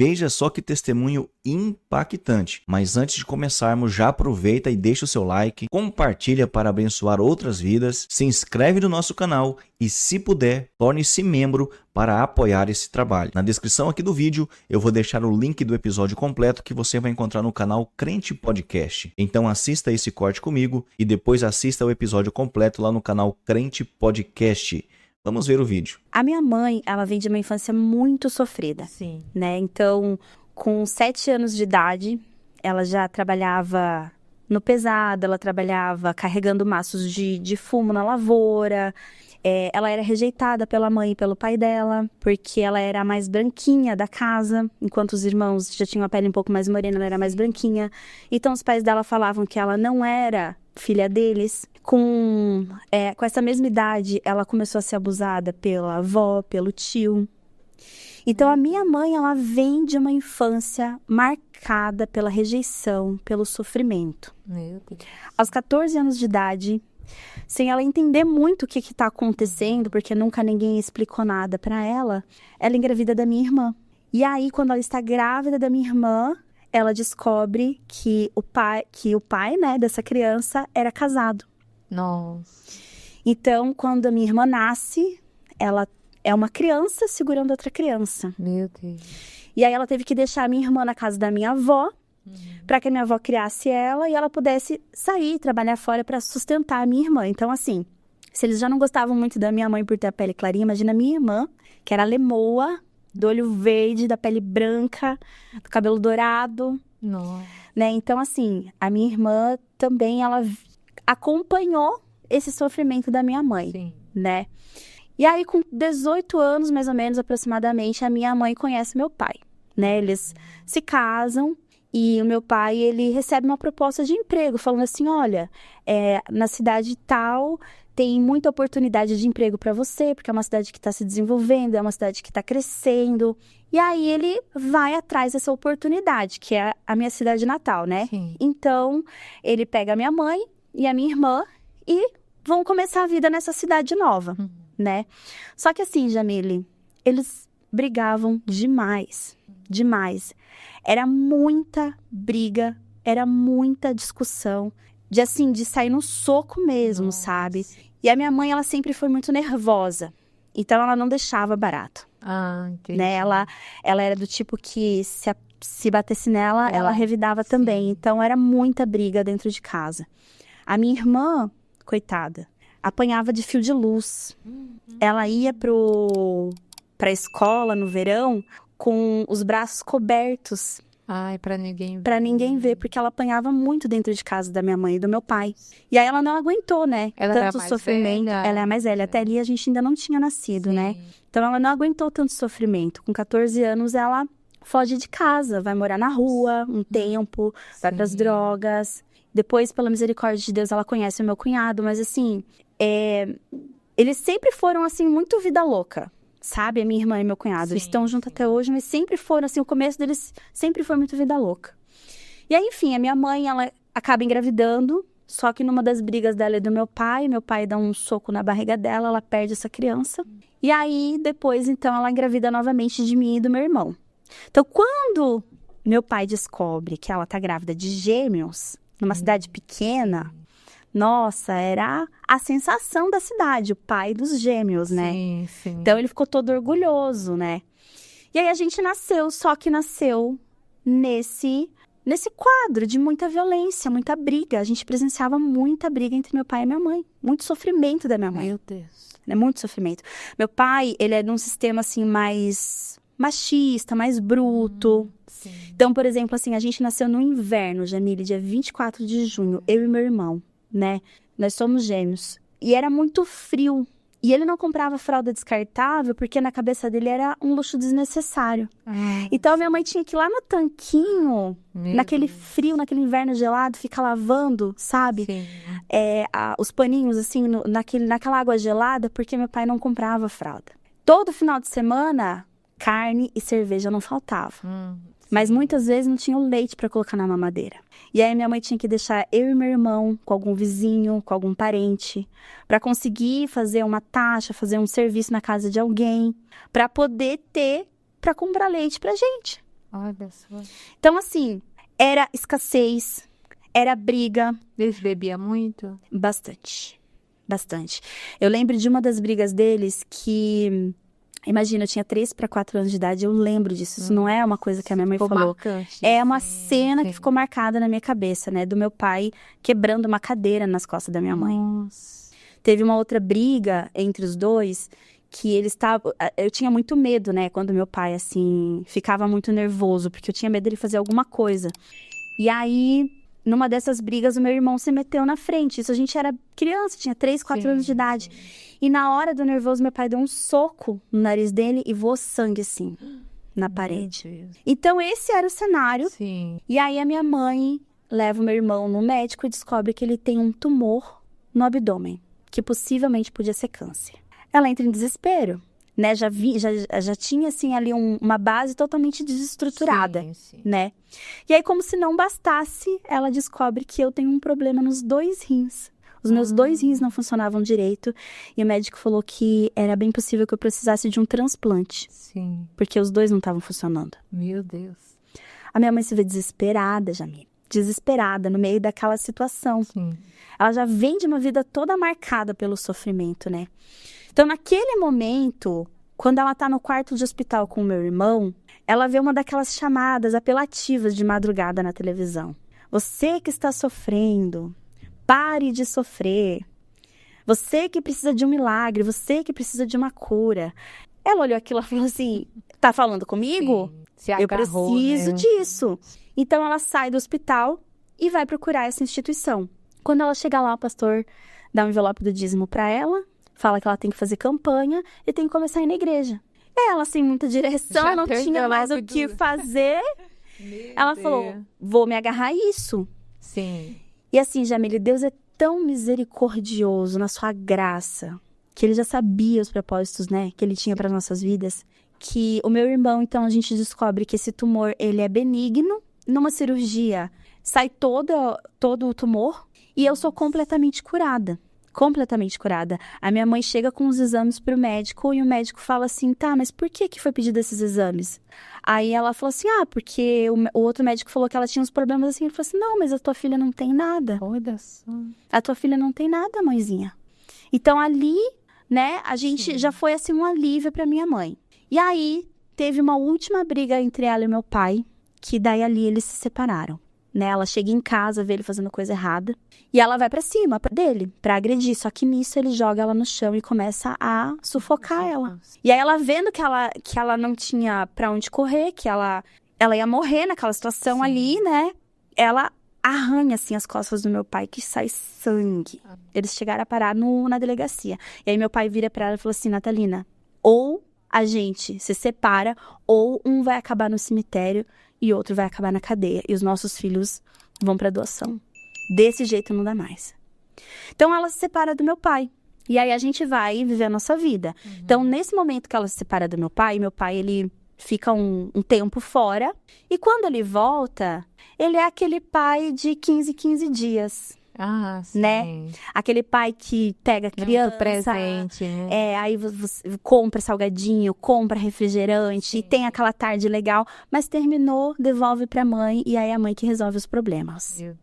Veja só que testemunho impactante. Mas antes de começarmos, já aproveita e deixa o seu like, compartilha para abençoar outras vidas, se inscreve no nosso canal e, se puder, torne-se membro para apoiar esse trabalho. Na descrição aqui do vídeo eu vou deixar o link do episódio completo que você vai encontrar no canal Crente Podcast. Então assista esse corte comigo e depois assista o episódio completo lá no canal Crente Podcast. Vamos ver o vídeo. A minha mãe, ela vem de uma infância muito sofrida. Sim. Né? Então, com 7 anos de idade, ela já trabalhava no pesado, ela trabalhava carregando maços de fumo na lavoura. Ela era rejeitada pela mãe e pelo pai dela, porque ela era a mais branquinha da casa, enquanto os irmãos já tinham a pele um pouco mais morena, ela era mais branquinha. Então, os pais dela falavam que ela não era filha deles. Com essa mesma idade, ela começou a ser abusada pela avó, pelo tio. Então, a minha mãe, ela vem de uma infância marcada pela rejeição, pelo sofrimento. Meu Deus. Aos 14 anos de idade, sem ela entender muito o que está acontecendo, porque nunca ninguém explicou nada para ela engravida da minha irmã. E aí, quando ela está grávida da minha irmã, ela descobre que o pai, né, dessa criança era casado. Nossa. Então, quando a minha irmã nasce, ela é uma criança segurando outra criança. Meu Deus. E aí ela teve que deixar a minha irmã na casa da minha avó, para que a minha avó criasse ela e ela pudesse sair, trabalhar fora para sustentar a minha irmã. Então, assim, se eles já não gostavam muito da minha mãe por ter a pele clarinha, imagina a minha irmã, que era lemoa, do olho verde, da pele branca, do cabelo dourado. Nossa. Né? Então, assim, a minha irmã também, ela acompanhou esse sofrimento da minha mãe, Sim. né? E aí, com 18 anos, mais ou menos, aproximadamente, a minha mãe conhece meu pai, né? Eles se casam e o meu pai, ele recebe uma proposta de emprego, falando assim, olha, na cidade tal tem muita oportunidade de emprego para você, porque é uma cidade que está se desenvolvendo, é uma cidade que está crescendo. E aí, ele vai atrás dessa oportunidade, que é a minha cidade natal, né? Sim. Então, ele pega a minha mãe e a minha irmã e vão começar a vida nessa cidade nova, né? Só que assim, Jamile, eles brigavam demais, demais. Era muita briga, era muita discussão, de sair no soco mesmo, Nossa. sabe? E a minha mãe, ela sempre foi muito nervosa, então ela não deixava barato, Ah, entendi. né? Ela era do tipo que se batesse nela, ela revidava também. Então, era muita briga dentro de casa. A minha irmã, coitada, apanhava de fio de luz. Ela ia pra escola no verão com os braços cobertos Ai, pra ninguém pra ninguém ver, porque ela apanhava muito dentro de casa da minha mãe e do meu pai. E aí ela não aguentou, né? Ela era tanto mais sofrimento. velha? Ela é a mais velha. Até ali a gente ainda não tinha nascido, né? Sim. Então ela não aguentou tanto sofrimento. Com 14 anos ela foge de casa, vai morar na rua um tempo, vai pras drogas. Depois, pela misericórdia de Deus, ela conhece o meu cunhado, mas assim, eles sempre foram assim muito vida louca. Sabe, a minha irmã e meu cunhado estão juntos até hoje, mas sempre foram, assim, o começo deles sempre foi muito vida louca. E aí, enfim, a minha mãe, ela acaba engravidando, só que numa das brigas dela e do meu pai dá um soco na barriga dela, ela perde essa criança. E aí, depois, então, ela engravida novamente de mim e do meu irmão. Então, quando meu pai descobre que ela tá grávida de gêmeos, numa cidade pequena, nossa, era a sensação da cidade, o pai dos gêmeos, né? Sim, sim. Então, ele ficou todo orgulhoso, né? E aí, a gente nasceu, só que nasceu nesse quadro de muita violência, muita briga. A gente presenciava muita briga entre meu pai e minha mãe. Muito sofrimento da minha mãe. Meu Deus. Né? Muito sofrimento. Meu pai, ele é de um sistema, assim, mais machista, mais bruto. Sim. Então, por exemplo, assim, a gente nasceu no inverno, Jamile, dia 24 de junho, eu e meu irmão, né? Nós somos gêmeos. E era muito frio. E ele não comprava fralda descartável porque na cabeça dele era um luxo desnecessário. Então, a minha mãe tinha que ir lá no tanquinho, naquele frio, naquele inverno gelado, ficar lavando, sabe? Sim. Os paninhos, assim, naquela água gelada, porque meu pai não comprava fralda. Todo final de semana, carne e cerveja não faltava. Mas muitas vezes não tinha o leite para colocar na mamadeira. E aí minha mãe tinha que deixar eu e meu irmão com algum vizinho, com algum parente, para conseguir fazer uma taxa, fazer um serviço na casa de alguém, para poder ter, para comprar leite pra gente. Olha só. Então, assim, era escassez, era briga, Eles bebiam muito? bastante. Bastante. Eu lembro de uma das brigas deles que... Imagina, eu tinha 3 para 4 anos de idade, eu lembro disso. Isso não é uma coisa que a minha mãe Ficou falou. marcante. É uma Sim, cena que sim. ficou marcada na minha cabeça, né? Do meu pai quebrando uma cadeira nas costas da minha mãe. Nossa. Teve uma outra briga entre os dois que eles estavam... Eu tinha muito medo, né? Quando meu pai, assim, ficava muito nervoso, porque eu tinha medo dele fazer alguma coisa. E aí, numa dessas brigas, o meu irmão se meteu na frente. Isso a gente era criança, tinha 3, 4 Sim, anos de idade. sim. E na hora do nervoso, meu pai deu um soco no nariz dele e voou sangue, assim, na parede. Meu Deus. Então, esse era o cenário. Sim. E aí, a minha mãe leva o meu irmão no médico e descobre que ele tem um tumor no abdômen, que possivelmente podia ser câncer. Ela entra em desespero, né? Já tinha, assim, ali uma base totalmente desestruturada, Sim, sim. né? E aí, como se não bastasse, ela descobre que eu tenho um problema nos 2 rins. Os meus 2 rins não funcionavam direito e o médico falou que era bem possível que eu precisasse de um transplante, Sim. porque os 2 não estavam funcionando. Meu Deus. A minha mãe se vê desesperada, Jamile. Desesperada, no meio daquela situação. Sim. Ela já vem de uma vida toda marcada pelo sofrimento, né? Então, naquele momento, quando ela tá no quarto de hospital com o meu irmão, ela vê uma daquelas chamadas apelativas de madrugada na televisão. Você que está sofrendo, pare de sofrer. Você que precisa de um milagre, você que precisa de uma cura. Ela olhou aquilo e falou assim, tá falando comigo? Sim. Se Eu agarrou, preciso né? disso. Então, ela sai do hospital e vai procurar essa instituição. Quando ela chega lá, o pastor dá um envelope do dízimo para ela, fala que ela tem que fazer campanha e tem que começar a ir na igreja. Ela, sem muita direção, Já não tem o tinha mais o envelope que do- fazer. Meu Ela Deus. falou, vou me agarrar a isso. Sim. E assim, Jamile, Deus é tão misericordioso na sua graça, que ele já sabia os propósitos, né, que ele tinha para nossas vidas, que o meu irmão, então, a gente descobre que esse tumor, ele é benigno. Numa cirurgia, sai todo o tumor e eu sou completamente curada. Completamente curada. A minha mãe chega com os exames pro médico e o médico fala assim, tá, mas por que foi pedido esses exames? Aí ela falou assim, porque o outro médico falou que ela tinha uns problemas assim. Ele falou assim, não, mas a tua filha não tem nada. Olha só. A tua filha não tem nada, mãezinha. Então ali, né, a gente já foi assim um alívio pra minha mãe. E aí teve uma última briga entre ela e meu pai, que daí ali eles se separaram. Né? Ela chega em casa, vê ele fazendo coisa errada. E ela vai pra cima dele, pra agredir. Só que nisso ele joga ela no chão e começa a sufocar ela. E aí ela vendo que ela não tinha pra onde correr, que ela ia morrer naquela situação Sim. ali, né? Ela arranha, assim, as costas do meu pai, que sai sangue. Eles chegaram a parar na delegacia. E aí meu pai vira pra ela e falou assim, Natalina, ou a gente se separa, ou um vai acabar no cemitério e outro vai acabar na cadeia. E os nossos filhos vão pra doação. Desse jeito não dá mais. Então ela se separa do meu pai. E aí a gente vai viver a nossa vida. Então nesse momento que ela se separa do meu pai ele fica um tempo fora. E quando ele volta, ele é aquele pai de 15 dias. Ah, sim. Né? Aquele pai que pega a criança. Muito presente, né? Aí você compra salgadinho, compra refrigerante, e tem aquela tarde legal, mas terminou, devolve pra mãe, e aí é a mãe que resolve os problemas. Meu Deus.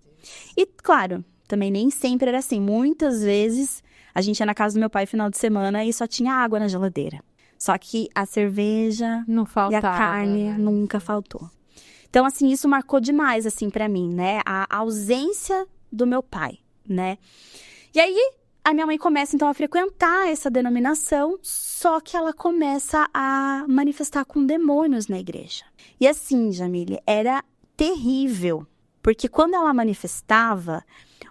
E, claro, também nem sempre era assim. Muitas vezes, a gente ia na casa do meu pai final de semana e só tinha água na geladeira. Só que a cerveja Não e faltava. a carne né? nunca faltou. Então, assim, isso marcou demais, assim, pra mim, né? A ausência do meu pai, né? E aí, a minha mãe começa, então, a frequentar essa denominação, só que ela começa a manifestar com demônios na igreja. E assim, Jamile, era terrível, porque quando ela manifestava,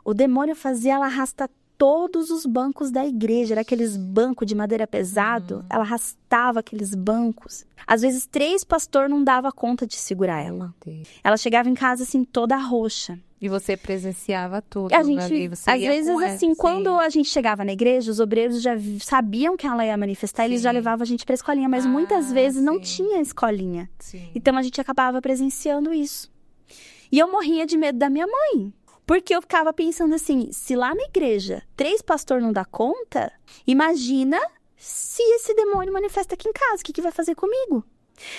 o demônio fazia ela arrastar todos os bancos da igreja, era aqueles bancos de madeira pesado, ela arrastava aqueles bancos. Às vezes, 3 pastores não dava conta de segurar ela. Meu Deus. Ela chegava em casa, assim, toda roxa. E você presenciava tudo. A ali, gente, você às ia vezes, com ela, assim, sim. quando a gente chegava na igreja, os obreiros já sabiam que ela ia manifestar, eles já Sim. levavam a gente pra escolinha, mas Ah, muitas vezes não sim. tinha escolinha. Sim. Então, a gente acabava presenciando isso. E eu morria de medo da minha mãe. Porque eu ficava pensando assim, se lá na igreja 3 pastores não dá conta, imagina se esse demônio manifesta aqui em casa, o que vai fazer comigo?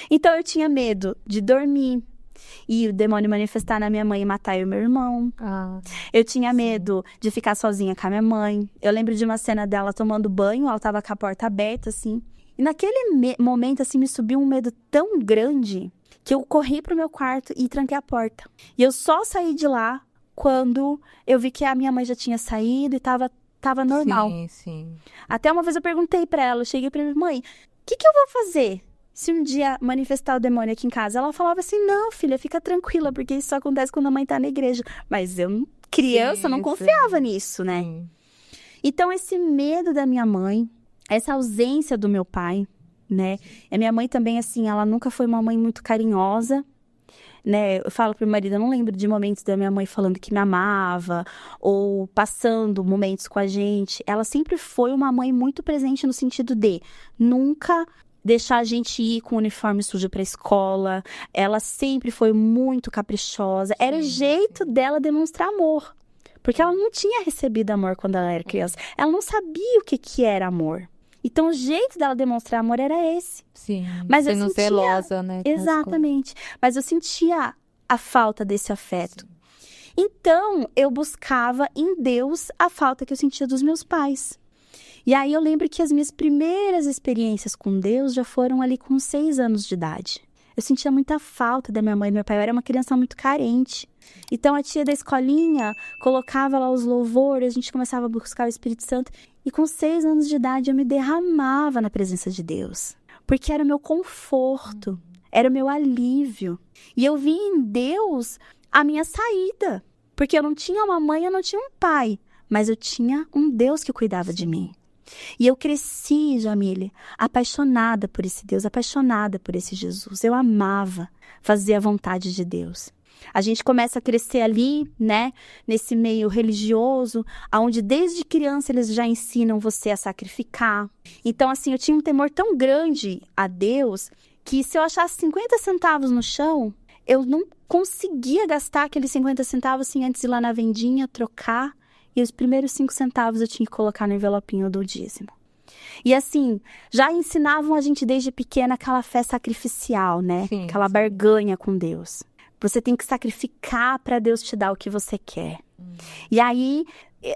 Então eu tinha medo de dormir e o demônio manifestar na minha mãe e matar eu e meu irmão. Eu tinha medo de ficar sozinha com a minha mãe. Eu lembro de uma cena dela tomando banho, ela tava com a porta aberta, assim. E naquele momento, assim, me subiu um medo tão grande que eu corri pro meu quarto e tranquei a porta. E eu só saí de lá quando eu vi que a minha mãe já tinha saído e tava normal. Sim. Até uma vez eu perguntei pra ela, eu cheguei pra minha mãe, o que eu vou fazer se um dia manifestar o demônio aqui em casa? Ela falava assim, não, filha, fica tranquila, porque isso só acontece quando a mãe tá na igreja. Mas eu, criança, não confiava nisso, né? Sim. Então, esse medo da minha mãe, essa ausência do meu pai, né? A minha mãe também, assim, ela nunca foi uma mãe muito carinhosa, né? Eu falo pro meu marido, eu não lembro de momentos da minha mãe falando que me amava ou passando momentos com a gente. Ela sempre foi uma mãe muito presente no sentido de nunca deixar a gente ir com o uniforme sujo pra escola. Ela sempre foi muito caprichosa. Era o jeito dela demonstrar amor. Porque ela não tinha recebido amor quando ela era criança. Ela não sabia o que era amor. Então, o jeito dela demonstrar amor era esse. Sim, mas sendo zelosa, né? Exatamente. Mas eu sentia a falta desse afeto. Então, eu buscava em Deus a falta que eu sentia dos meus pais. E aí, eu lembro que as minhas primeiras experiências com Deus já foram ali com 6 anos de idade. Eu sentia muita falta da minha mãe e do meu pai. Eu era uma criança muito carente. Então, a tia da escolinha colocava lá os louvores, a gente começava a buscar o Espírito Santo. E com 6 anos de idade, eu me derramava na presença de Deus. Porque era o meu conforto, era o meu alívio. E eu vi em Deus a minha saída. Porque eu não tinha uma mãe, eu não tinha um pai. Mas eu tinha um Deus que cuidava de mim. E eu cresci, Jamile, apaixonada por esse Deus, apaixonada por esse Jesus. Eu amava fazer a vontade de Deus. A gente começa a crescer ali, né, nesse meio religioso, onde desde criança eles já ensinam você a sacrificar. Então, assim, eu tinha um temor tão grande a Deus que se eu achasse 50 centavos no chão, eu não conseguia gastar aqueles 50 centavos assim, antes de ir lá na vendinha, trocar. E os primeiros 5 centavos eu tinha que colocar no envelopinho do dízimo. E assim, já ensinavam a gente desde pequena aquela fé sacrificial, né? Sim, aquela barganha com Deus. Você tem que sacrificar para Deus te dar o que você quer. E aí,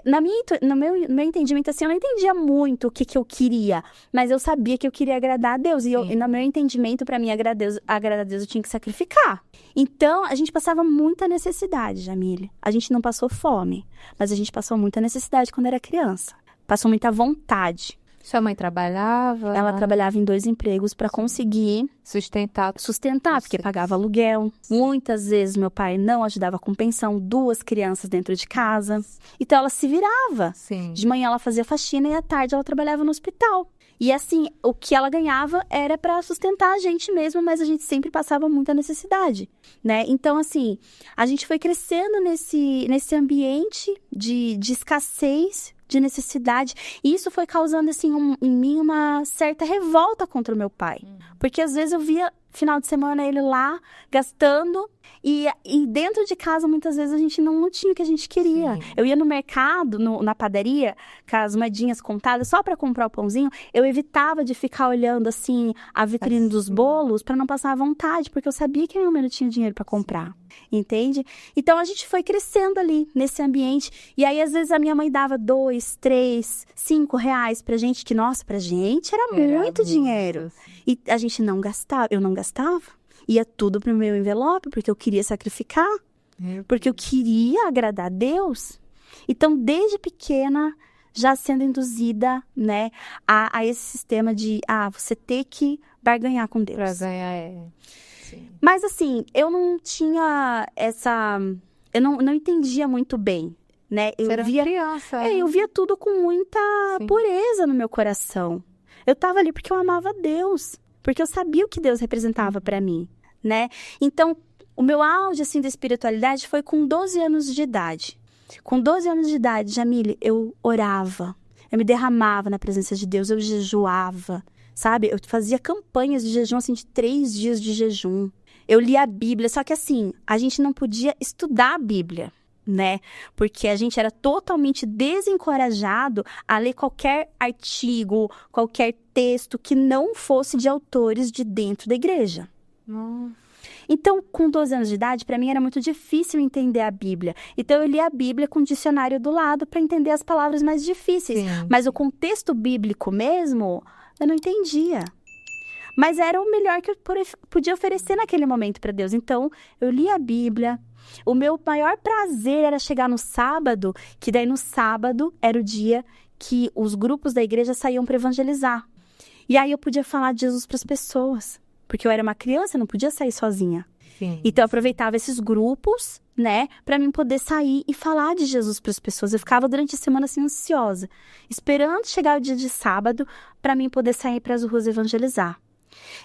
no meu entendimento, assim, eu não entendia muito o que eu queria. Mas eu sabia que eu queria agradar a Deus. E no meu entendimento, para mim, agradar a Deus, eu tinha que sacrificar. Então, a gente passava muita necessidade, Jamile. A gente não passou fome, mas a gente passou muita necessidade quando era criança. Passou muita vontade. Sua mãe trabalhava? Ela trabalhava em 2 empregos para conseguir sustentar, porque pagava aluguel. Muitas vezes meu pai não ajudava com pensão, 2 crianças dentro de casa. Então ela se virava. Sim. De manhã ela fazia faxina e à tarde ela trabalhava no hospital. E assim, o que ela ganhava era para sustentar a gente mesmo, mas a gente sempre passava muita necessidade, né? Então, assim, a gente foi crescendo nesse ambiente de escassez, de necessidade. E isso foi causando, assim, em mim uma certa revolta contra o meu pai. Porque às vezes eu via, final de semana, ele lá, gastando. E dentro de casa, muitas vezes, a gente não tinha o que a gente queria. Sim. Eu ia no mercado, na padaria, com as moedinhas contadas, só para comprar o pãozinho. Eu evitava de ficar olhando, assim, a vitrine dos bolos para não passar à vontade, porque eu sabia que minha mãe não tinha dinheiro para comprar. Entende? Então, a gente foi crescendo ali, nesse ambiente. E aí, às vezes, a minha mãe dava 2, 3, 5 reais pra gente, que, nossa, pra gente era muito dinheiro. E a gente não gastava, eu não gastava. Ia tudo pro meu envelope, porque eu queria sacrificar, porque eu queria agradar a Deus. Então, desde pequena, já sendo induzida, né, a esse sistema de, você ter que barganhar com Deus. Barganhar, Sim. Mas, assim, eu não tinha eu não entendia muito bem, né? Você era criança. Eu via tudo com muita pureza no meu coração. Eu tava ali porque eu amava Deus, porque eu sabia o que Deus representava pra mim, né? Então, o meu auge, assim, da espiritualidade foi com 12 anos de idade. Com 12 anos de idade, Jamile, eu orava, eu me derramava na presença de Deus, eu jejuava, sabe? Eu fazia campanhas de jejum, assim, de 3 dias de jejum. Eu lia a Bíblia, só que assim, a gente não podia estudar a Bíblia, né? Porque a gente era totalmente desencorajado a ler qualquer artigo, qualquer texto que não fosse de autores de dentro da igreja. Nossa. Então, com 12 anos de idade, para mim era muito difícil entender a Bíblia. Então, eu lia a Bíblia com o dicionário do lado para entender as palavras mais difíceis. Sim. Mas o contexto bíblico mesmo, eu não entendia. Mas era o melhor que eu podia oferecer naquele momento para Deus. Então, eu lia a Bíblia. O meu maior prazer era chegar no sábado, que daí no sábado era o dia que os grupos da igreja saíam para evangelizar. E aí eu podia falar de Jesus para as pessoas. Porque eu era uma criança, eu não podia sair sozinha. Sim. Então, eu aproveitava esses grupos, né, para mim poder sair e falar de Jesus para as pessoas. Eu ficava durante a semana assim, ansiosa, esperando chegar o dia de sábado para mim poder sair para as ruas evangelizar.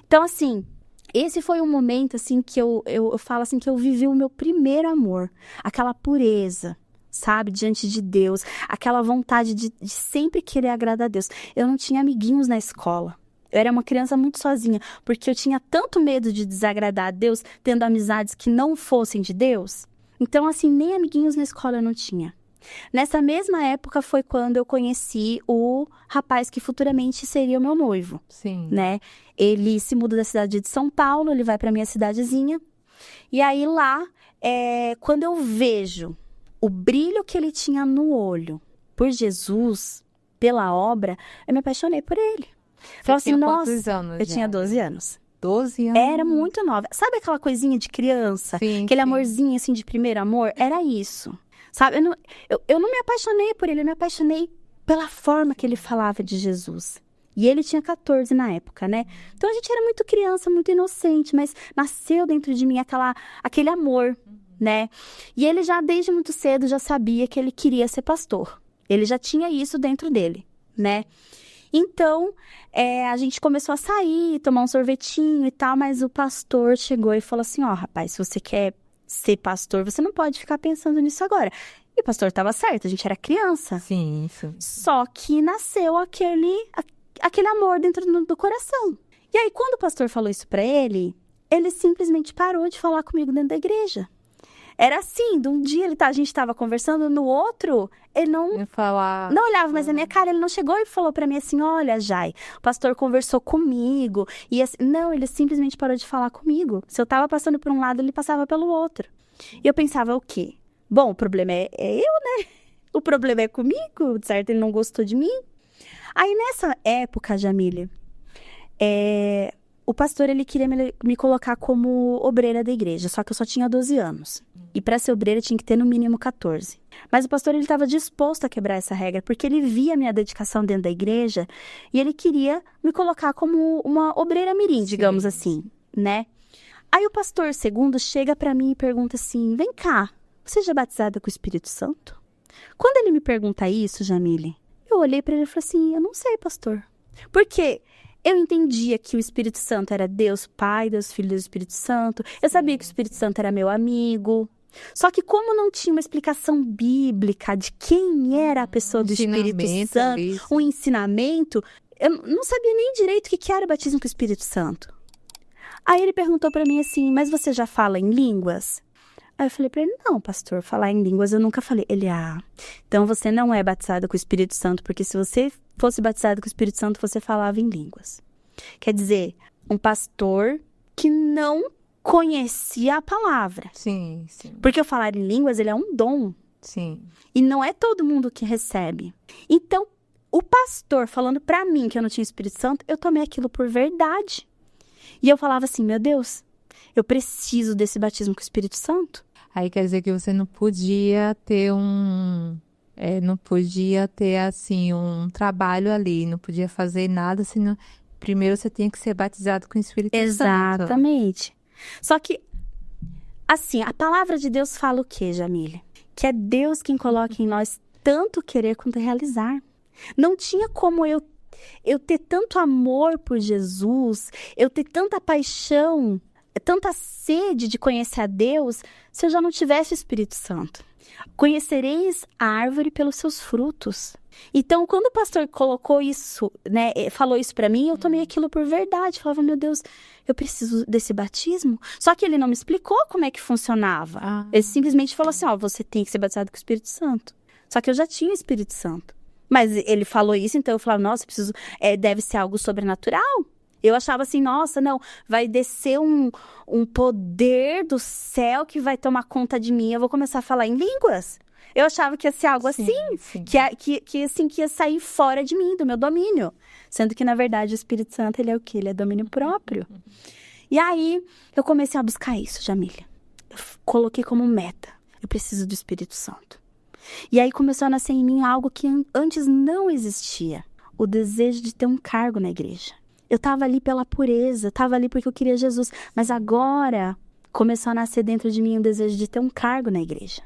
Então, assim, esse foi um momento, assim, que eu falo assim, que eu vivi o meu primeiro amor. Aquela pureza, sabe, diante de Deus. Aquela vontade de sempre querer agradar a Deus. Eu não tinha amiguinhos na escola. Eu era uma criança muito sozinha, porque eu tinha tanto medo de desagradar a Deus, tendo amizades que não fossem de Deus. Então, assim, nem amiguinhos na escola eu não tinha. Nessa mesma época foi quando eu conheci o rapaz que futuramente seria o meu noivo, Sim. né? Ele se muda da cidade de São Paulo, ele vai pra minha cidadezinha. E aí lá, quando eu vejo o brilho que ele tinha no olho por Jesus, pela obra, eu me apaixonei por ele. Falei assim, Tinha nossa, quantos anos eu já? tinha 12 anos. 12 anos? Era muito nova. Sabe aquela coisinha de criança? Sim, Aquele sim. amorzinho, assim, de primeiro amor? Era isso. Sabe? Eu não me apaixonei por ele, eu me apaixonei pela forma que ele falava de Jesus. E ele tinha 14 na época, né? Então a gente era muito criança, muito inocente, mas nasceu dentro de mim aquele amor, né? E ele já, desde muito cedo, já sabia que ele queria ser pastor. Ele já tinha isso dentro dele, né? Então, a gente começou a sair, tomar um sorvetinho e tal, mas o pastor chegou e falou assim, ó, rapaz, se você quer ser pastor, você não pode ficar pensando nisso agora. E o pastor estava certo, a gente era criança. Sim, isso. Só que nasceu aquele amor dentro do coração. E aí, quando o pastor falou isso pra ele simplesmente parou de falar comigo dentro da igreja. Era assim, de um dia a gente estava conversando, no outro, ele não olhava mais na minha cara, ele não chegou e falou pra mim assim, olha, Jai, o pastor conversou comigo, e assim, não, ele simplesmente parou de falar comigo. Se eu tava passando por um lado, ele passava pelo outro. E eu pensava, o quê? Bom, o problema é eu, né? O problema é comigo, certo? Ele não gostou de mim. Aí, nessa época, Jamília, o pastor, ele queria me colocar como obreira da igreja, só que eu só tinha 12 anos. E para ser obreira tinha que ter no mínimo 14. Mas o pastor, ele estava disposto a quebrar essa regra, porque ele via a minha dedicação dentro da igreja e ele queria me colocar como uma obreira mirim, digamos assim, né? Aí o pastor segundo chega para mim e pergunta assim, vem cá, você já é batizada com o Espírito Santo? Quando ele me pergunta isso, Jamile, eu olhei para ele e falei assim, eu não sei, pastor. Porque eu entendia que o Espírito Santo era Deus Pai, Deus Filho e Deus Espírito Santo. Eu sabia que o Espírito Santo era meu amigo. Só que como não tinha uma explicação bíblica de quem era a pessoa do Espírito Santo, um ensinamento, eu não sabia nem direito o que era batismo com o Espírito Santo. Aí ele perguntou pra mim assim, mas você já fala em línguas? Aí eu falei pra ele, não, pastor, falar em línguas eu nunca falei. Ele, então você não é batizado com o Espírito Santo, porque se você fosse batizado com o Espírito Santo, você falava em línguas. Quer dizer, um pastor que não conhecia a palavra. Sim, sim. Porque o falar em línguas, ele é um dom. Sim. E não é todo mundo que recebe. Então, o pastor falando pra mim que eu não tinha Espírito Santo, eu tomei aquilo por verdade. E eu falava assim, meu Deus, eu preciso desse batismo com o Espírito Santo. Aí quer dizer que você não podia ter não podia ter, assim, um trabalho ali, não podia fazer nada, senão primeiro você tinha que ser batizado com o Espírito Santo. Exatamente. Só que, assim, a palavra de Deus fala o quê, Jamile? Que é Deus quem coloca em nós tanto querer quanto realizar. Não tinha como eu ter tanto amor por Jesus, eu ter tanta paixão, tanta sede de conhecer a Deus, se eu já não tivesse o Espírito Santo. Conhecereis a árvore pelos seus frutos. Então, quando o pastor colocou isso, né, falou isso pra mim, eu tomei aquilo por verdade. Falava, meu Deus, eu preciso desse batismo. Só que ele não me explicou como é que funcionava. Ele simplesmente falou assim, ó, você tem que ser batizado com o Espírito Santo. Só que eu já tinha o Espírito Santo. Mas ele falou isso, então eu falava, nossa, preciso, deve ser algo sobrenatural. Eu achava assim, nossa, não, vai descer um poder do céu que vai tomar conta de mim. Eu vou começar a falar em línguas. Eu achava que ia ser algo assim, que ia sair fora de mim, do meu domínio. Sendo que, na verdade, o Espírito Santo, ele é o quê? Ele é domínio próprio. E aí, eu comecei a buscar isso, Jamília. Eu coloquei como meta. Eu preciso do Espírito Santo. E aí, começou a nascer em mim algo que antes não existia. O desejo de ter um cargo na igreja. Eu estava ali pela pureza, estava ali porque eu queria Jesus. Mas agora, começou a nascer dentro de mim o desejo de ter um cargo na igreja.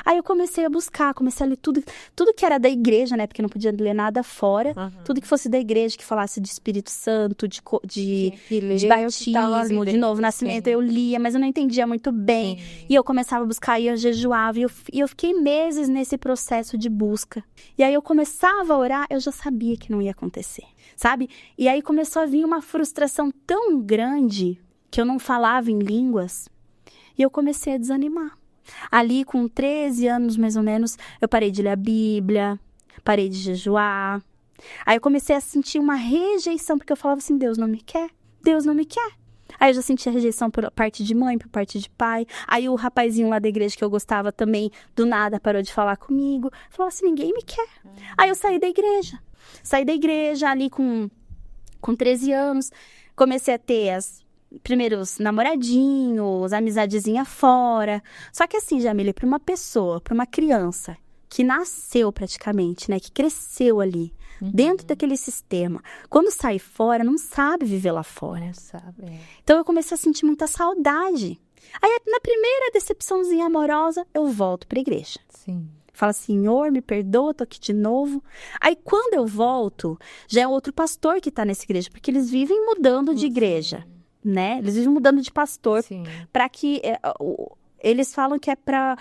Aí eu comecei a buscar, comecei a ler tudo que era da igreja, né? Porque não podia ler nada fora. Tudo que fosse da igreja, que falasse de Espírito Santo, de batismo, de novo nascimento. Eu lia, mas eu não entendia muito bem. E eu começava a buscar, e eu jejuava. E eu fiquei meses nesse processo de busca. E aí eu começava a orar, eu já sabia que não ia acontecer, sabe? E aí começou a vir uma frustração tão grande que eu não falava em línguas. E eu comecei a desanimar. Ali, com 13 anos, mais ou menos, eu parei de ler a Bíblia, parei de jejuar. Aí eu comecei a sentir uma rejeição, porque eu falava assim, Deus não me quer, Deus não me quer. Aí eu já sentia rejeição por parte de mãe, por parte de pai. Aí o rapazinho lá da igreja que eu gostava também, do nada, parou de falar comigo. Falou assim, ninguém me quer. Aí eu saí da igreja. Saí da igreja ali com 13 anos, comecei a ter primeiros namoradinhos, amizadezinha fora. Só que assim, Jamília, para uma pessoa, para uma criança que nasceu praticamente, né, que cresceu ali, dentro daquele sistema, quando sai fora, não sabe viver lá fora. Não sabe. Então eu comecei a sentir muita saudade. Aí na primeira decepçãozinha amorosa, eu volto para a igreja. Sim. Fala, Senhor, me perdoa, tô aqui de novo. Aí quando eu volto, já é outro pastor que tá nessa igreja, porque eles vivem mudando de igreja. Né? Eles vivem mudando de pastor para que eles falam que é para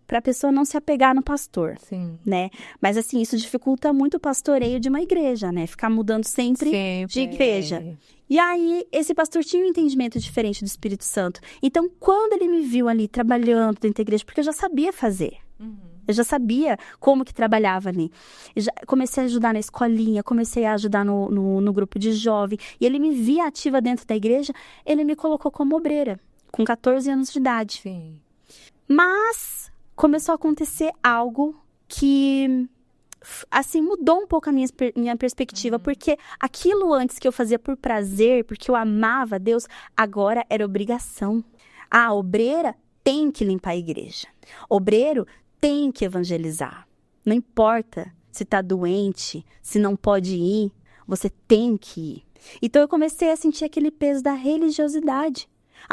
a pessoa não se apegar no pastor, né? Mas assim, isso dificulta muito o pastoreio de uma igreja, né? Ficar mudando sempre de igreja. E aí, esse pastor tinha um entendimento diferente do Espírito Santo. Então, quando ele me viu ali trabalhando dentro da igreja, porque eu já sabia fazer. Eu já sabia como que trabalhava ali. Comecei a ajudar na escolinha, comecei a ajudar no grupo de jovem. E ele me via ativa dentro da igreja, ele me colocou como obreira, com 14 anos de idade. Sim. Mas começou a acontecer algo que, assim, mudou um pouco a minha perspectiva. Porque aquilo antes que eu fazia por prazer, porque eu amava Deus, agora era obrigação. A obreira tem que limpar a igreja. Obreiro tem que evangelizar. Não importa se tá doente, se não pode ir, você tem que ir. Então eu comecei a sentir aquele peso da religiosidade.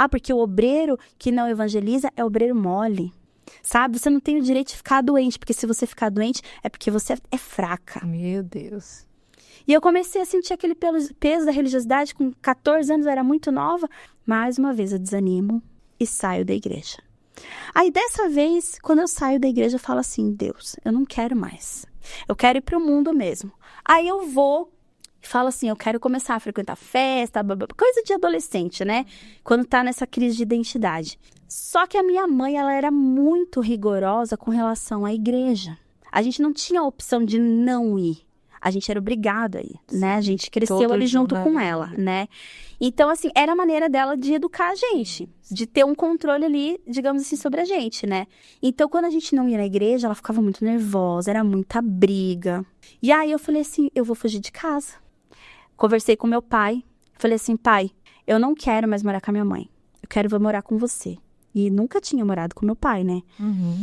Porque o obreiro que não evangeliza é obreiro mole. Sabe? Você não tem o direito de ficar doente, porque se você ficar doente é porque você é fraca. Meu Deus. E eu comecei a sentir aquele peso da religiosidade. Com 14 anos eu era muito nova. Mais uma vez eu desanimo e saio da igreja. Aí, dessa vez, quando eu saio da igreja, eu falo assim, Deus, eu não quero mais. Eu quero ir pro mundo mesmo. Aí eu vou e falo assim, eu quero começar a frequentar festa, coisa de adolescente, né? Quando tá nessa crise de identidade. Só que a minha mãe, ela era muito rigorosa com relação à igreja. A gente não tinha a opção de não ir. A gente era obrigado a ir, né? A gente cresceu ali junto com ela, né? Então, assim, era a maneira dela de educar a gente. De ter um controle ali, digamos assim, sobre a gente, né? Então, quando a gente não ia na igreja, ela ficava muito nervosa, era muita briga. E aí, eu falei assim, eu vou fugir de casa. Conversei com meu pai. Falei assim, pai, eu não quero mais morar com a minha mãe. Eu quero morar com você. E nunca tinha morado com meu pai, né?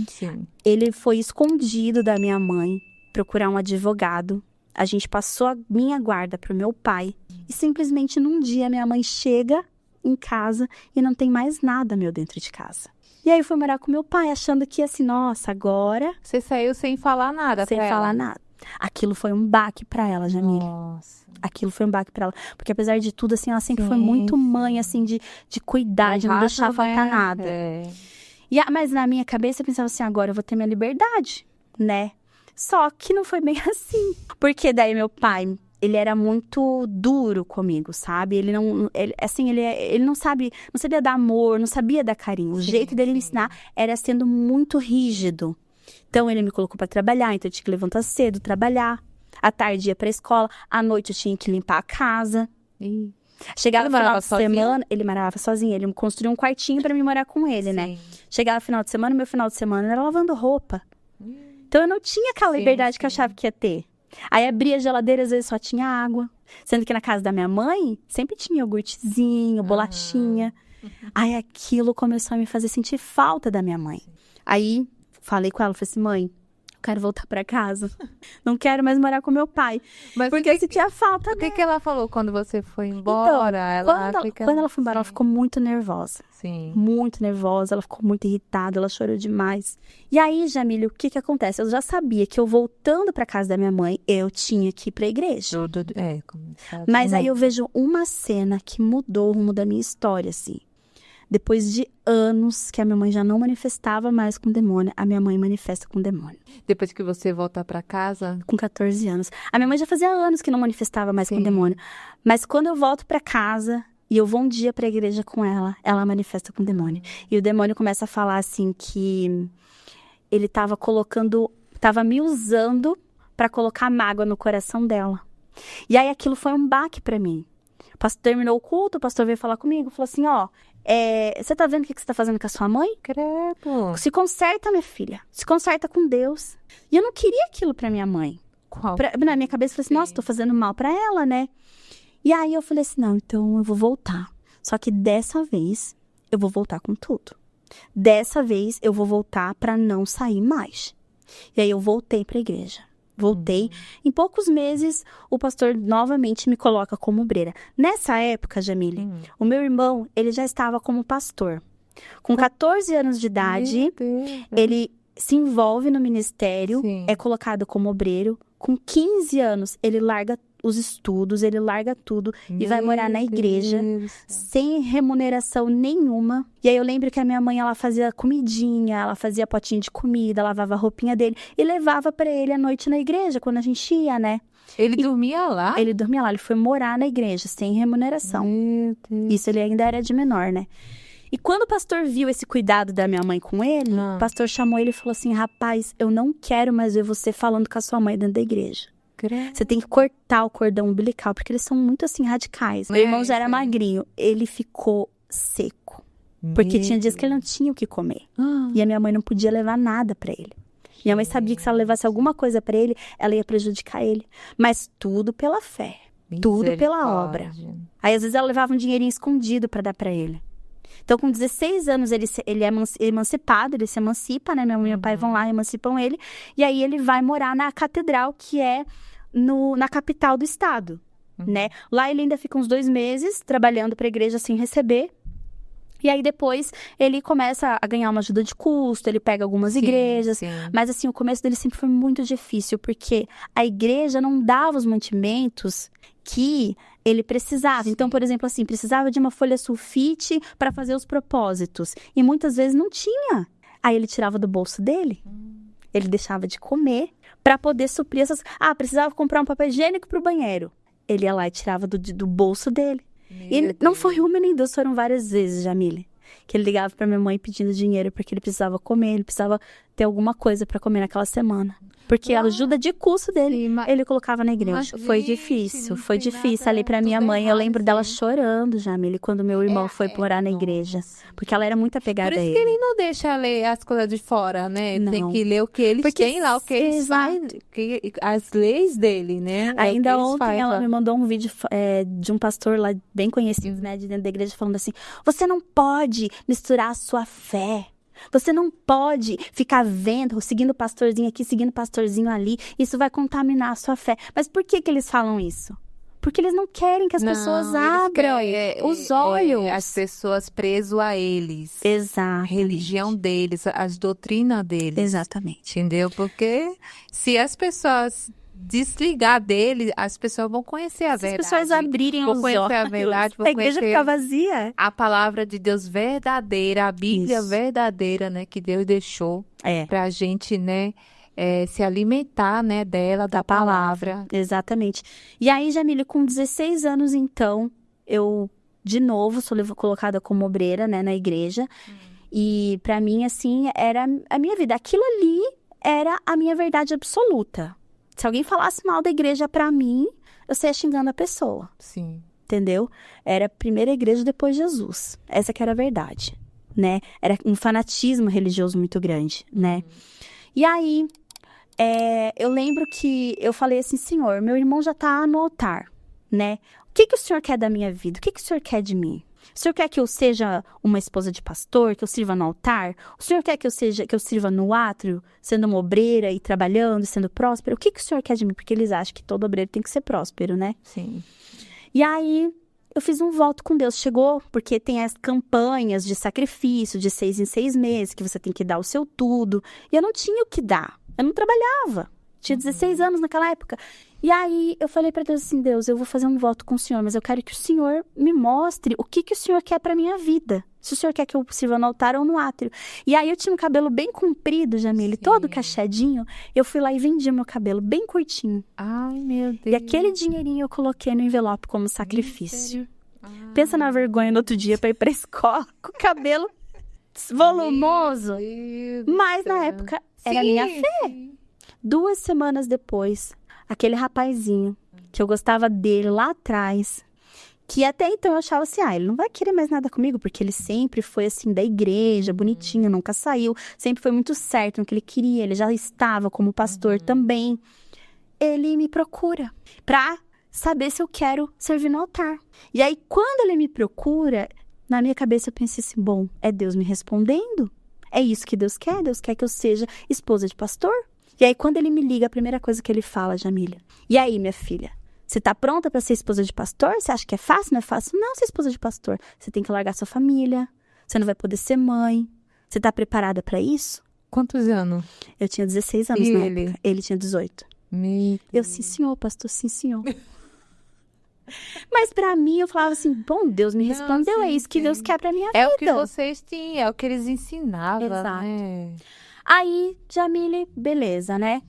Sim. Ele foi escondido da minha mãe, procurar um advogado. A gente passou a minha guarda pro meu pai. E simplesmente num dia minha mãe chega em casa e não tem mais nada meu dentro de casa. E aí eu fui morar com meu pai, achando que assim, nossa, agora... Você saiu sem falar nada Sem pra falar ela. nada. Aquilo foi um baque pra ela, Jamília. Nossa. Aquilo foi um baque pra ela. Porque apesar de tudo, assim, ela sempre foi muito mãe, assim, de cuidar, de não deixar faltar nada. Mas na minha cabeça eu pensava assim, agora eu vou ter minha liberdade, né? Só que não foi bem assim. Porque daí meu pai, ele era muito duro comigo, sabe? Ele não, ele não sabia dar amor, não sabia dar carinho. O jeito dele me ensinar era sendo muito rígido. Então, ele me colocou pra trabalhar, então eu tinha que levantar cedo, trabalhar. À tarde ia pra escola, à noite eu tinha que limpar a casa. Chegava no final de semana, ele morava sozinho, ele construiu um quartinho pra mim morar com ele, né? Chegava no final de semana, meu final de semana era lavando roupa. Então, eu não tinha aquela liberdade que eu achava que ia ter. Aí abria a geladeira, às vezes só tinha água. Sendo que na casa da minha mãe, sempre tinha iogurtezinho, bolachinha. Aí aquilo começou a me fazer sentir falta da minha mãe. Aí falei com ela, falei assim, mãe, eu quero voltar pra casa. Não quero mais morar com meu pai. Mas porque eu sentia falta dela. O que ela falou quando você foi embora? Então, quando ela foi embora, ela ficou muito nervosa. Sim. Muito nervosa, ela ficou muito irritada, ela chorou demais. E aí, Jamília, o que acontece? Eu já sabia que eu voltando pra casa da minha mãe, eu tinha que ir pra igreja. Mas aí eu vejo uma cena que mudou o rumo da minha história, assim. Depois de anos que a minha mãe já não manifestava mais com demônio, a minha mãe manifesta com demônio. Depois que você volta pra casa? Com 14 anos. A minha mãe já fazia anos que não manifestava mais com demônio. Mas quando eu volto pra casa e eu vou um dia pra igreja com ela, ela manifesta com demônio. E o demônio começa a falar assim que ele tava me usando pra colocar mágoa no coração dela. E aí aquilo foi um baque pra mim. O pastor terminou o culto, o pastor veio falar comigo, falou assim, você tá vendo o que você tá fazendo com a sua mãe? Credo. Se conserta, minha filha. Se conserta com Deus. E eu não queria aquilo pra minha mãe. Na minha cabeça, eu falei assim, nossa, tô fazendo mal pra ela, né? E aí eu falei assim, não, então eu vou voltar. Só que dessa vez, eu vou voltar com tudo. Dessa vez, eu vou voltar pra não sair mais. E aí eu voltei pra igreja. Voltei. Em poucos meses, o pastor novamente me coloca como obreira. Nessa época, Jamile, o meu irmão, ele já estava como pastor. Com 14 anos de idade, ele se envolve no ministério, é colocado como obreiro. Com 15 anos, ele larga os estudos, ele larga tudo e vai morar na igreja, sem remuneração nenhuma. E aí eu lembro que a minha mãe, ela fazia comidinha, ela fazia potinho de comida, lavava a roupinha dele e levava pra ele à noite na igreja, quando a gente ia, né? Ele dormia lá? Ele dormia lá, ele foi morar na igreja, sem remuneração. Isso, ele ainda era de menor, né? E quando o pastor viu esse cuidado da minha mãe com ele, o pastor chamou ele e falou assim, rapaz, eu não quero mais ver você falando com a sua mãe dentro da igreja. Você tem que cortar o cordão umbilical, porque eles são muito, assim, radicais. Meu irmão já era magrinho. Ele ficou seco. Porque tinha dias que ele não tinha o que comer. E a minha mãe não podia levar nada pra ele. Minha mãe sabia que se ela levasse alguma coisa pra ele, ela ia prejudicar ele. Mas tudo pela fé. Tudo pela obra. Aí, às vezes, ela levava um dinheirinho escondido pra dar pra ele. Então, com 16 anos, ele é emancipado, ele se emancipa, né? Minha mãe e meu pai vão lá, emancipam ele. E aí, ele vai morar na catedral, que é na capital do estado, né? Lá, ele ainda fica uns 2 meses trabalhando para a igreja sem receber. E aí, depois, ele começa a ganhar uma ajuda de custo, ele pega algumas igrejas. Mas, assim, o começo dele sempre foi muito difícil, porque a igreja não dava os mantimentos que ele precisava. Então, por exemplo, assim, precisava de uma folha sulfite para fazer os propósitos. E muitas vezes não tinha. Aí ele tirava do bolso dele. Ele deixava de comer para poder suprir essas... precisava comprar um papel higiênico para o banheiro. Ele ia lá e tirava do bolso dele. E não foi uma nem duas, foram várias vezes, Jamile, que ele ligava para minha mãe pedindo dinheiro porque ele precisava comer, ele precisava ter alguma coisa para comer naquela semana. Porque a ajuda de custo dele, ele colocava na igreja. Foi difícil ali pra minha mãe. Eu lembro dela chorando, Jamile, quando meu irmão foi morar na igreja. Porque ela era muito apegada a ele. Por isso que ele não deixa ler as coisas de fora, né? Não. Tem que ler o que eles têm lá, o que eles fazem, as leis dele, né? Ainda ontem ela me mandou um vídeo de um pastor lá, bem conhecido, né? De dentro da igreja, falando assim, você não pode misturar a sua fé. Você não pode ficar vendo, seguindo o pastorzinho aqui, seguindo o pastorzinho ali. Isso vai contaminar a sua fé. Mas por que eles falam isso? Porque eles não querem que as pessoas abram os olhos. As pessoas presas a eles. Exato. A religião deles, as doutrinas deles. Exatamente. Entendeu? Porque se as pessoas desligar dele, as pessoas vão conhecer a verdade. As pessoas abrirem os olhos. Vão conhecer a verdade, vão a igreja conhecer fica vazia. A palavra de Deus verdadeira, a Bíblia verdadeira, né, que Deus deixou pra gente, né, se alimentar, né, dela, da palavra. Exatamente. E aí, Jamile, com 16 anos, então, eu, de novo, sou colocada como obreira, né, na igreja. E pra mim, assim, era a minha vida. Aquilo ali era a minha verdade absoluta. Se alguém falasse mal da igreja pra mim, eu saía xingando a pessoa. Sim. Entendeu? Era a primeira igreja depois de Jesus. Essa que era a verdade, né? Era um fanatismo religioso muito grande, né? E aí, eu lembro que eu falei assim, Senhor, meu irmão já tá no altar, né? O que o Senhor quer da minha vida? O que o Senhor quer de mim? O Senhor quer que eu seja uma esposa de pastor, que eu sirva no altar? O Senhor quer que eu sirva no átrio, sendo uma obreira e trabalhando, sendo próspera? O que o Senhor quer de mim? Porque eles acham que todo obreiro tem que ser próspero, né? Sim. E aí, eu fiz um voto com Deus. Chegou, porque tem as campanhas de sacrifício, de 6 em 6 meses, que você tem que dar o seu tudo. E eu não tinha o que dar. Eu não trabalhava. Tinha 16 anos naquela época. E aí, eu falei pra Deus assim, Deus, eu vou fazer um voto com o Senhor, mas eu quero que o Senhor me mostre o que o Senhor quer pra minha vida. Se o Senhor quer que eu sirva no altar ou no átrio. E aí, eu tinha um cabelo bem comprido, Jamile, todo cacheadinho. Eu fui lá e vendi meu cabelo bem curtinho. Ai, meu Deus. E aquele dinheirinho eu coloquei no envelope como sacrifício. Pensa na vergonha no outro dia pra ir pra escola com o cabelo volumoso. Mas na época era minha fé. 2 semanas depois, aquele rapazinho, que eu gostava dele lá atrás, que até então eu achava assim, ele não vai querer mais nada comigo, porque ele sempre foi assim, da igreja, bonitinho, nunca saiu, sempre foi muito certo no que ele queria, ele já estava como pastor também. Ele me procura pra saber se eu quero servir no altar. E aí, quando ele me procura, na minha cabeça eu pensei assim, bom, é Deus me respondendo? É isso que Deus quer? Deus quer que eu seja esposa de pastor? E aí, quando ele me liga, a primeira coisa que ele fala, Jamília, e aí, minha filha, você tá pronta pra ser esposa de pastor? Você acha que é fácil? Não é fácil? Não, ser esposa de pastor. Você tem que largar sua família, você não vai poder ser mãe. Você tá preparada pra isso? Quantos anos? Eu tinha 16 anos na época. Ele tinha 18. Eu, sim, senhor, pastor, sim, senhor. Mas pra mim, eu falava assim, bom, Deus me respondeu, é isso que Deus quer pra minha vida. É o que vocês tinham, é o que eles ensinavam, Exato. né? Aí, Jamile, beleza, né?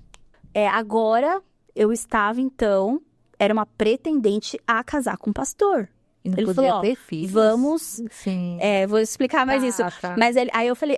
Agora, eu estava, então, era uma pretendente a casar com o pastor. E não Ele podia falou, ter filhos. vamos... Sim. Vou explicar mais isso. Tá. Mas aí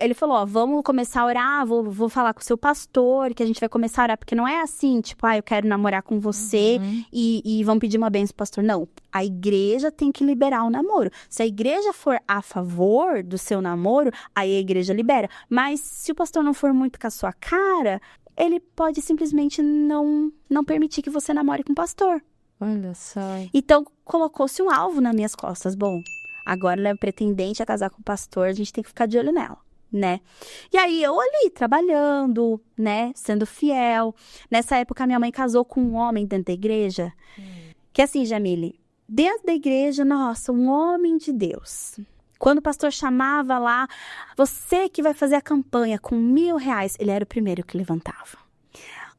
ele falou, vamos começar a orar, vou falar com o seu pastor, que a gente vai começar a orar. Porque não é assim, tipo, eu quero namorar com você e vão pedir uma bênção pro pastor. Não, a igreja tem que liberar o namoro. Se a igreja for a favor do seu namoro, aí a igreja libera. Mas se o pastor não for muito com a sua cara, ele pode simplesmente não permitir que você namore com o pastor. Olha só. Então, colocou-se um alvo nas minhas costas. Bom, agora ela é pretendente a casar com o pastor, a gente tem que ficar de olho nela, né? E aí, eu ali, trabalhando, né? Sendo fiel. Nessa época, minha mãe casou com um homem dentro da igreja. Que assim, Jamile, dentro da igreja, nossa, um homem de Deus. Quando o pastor chamava lá, você que vai fazer a campanha com R$1.000, ele era o primeiro que levantava.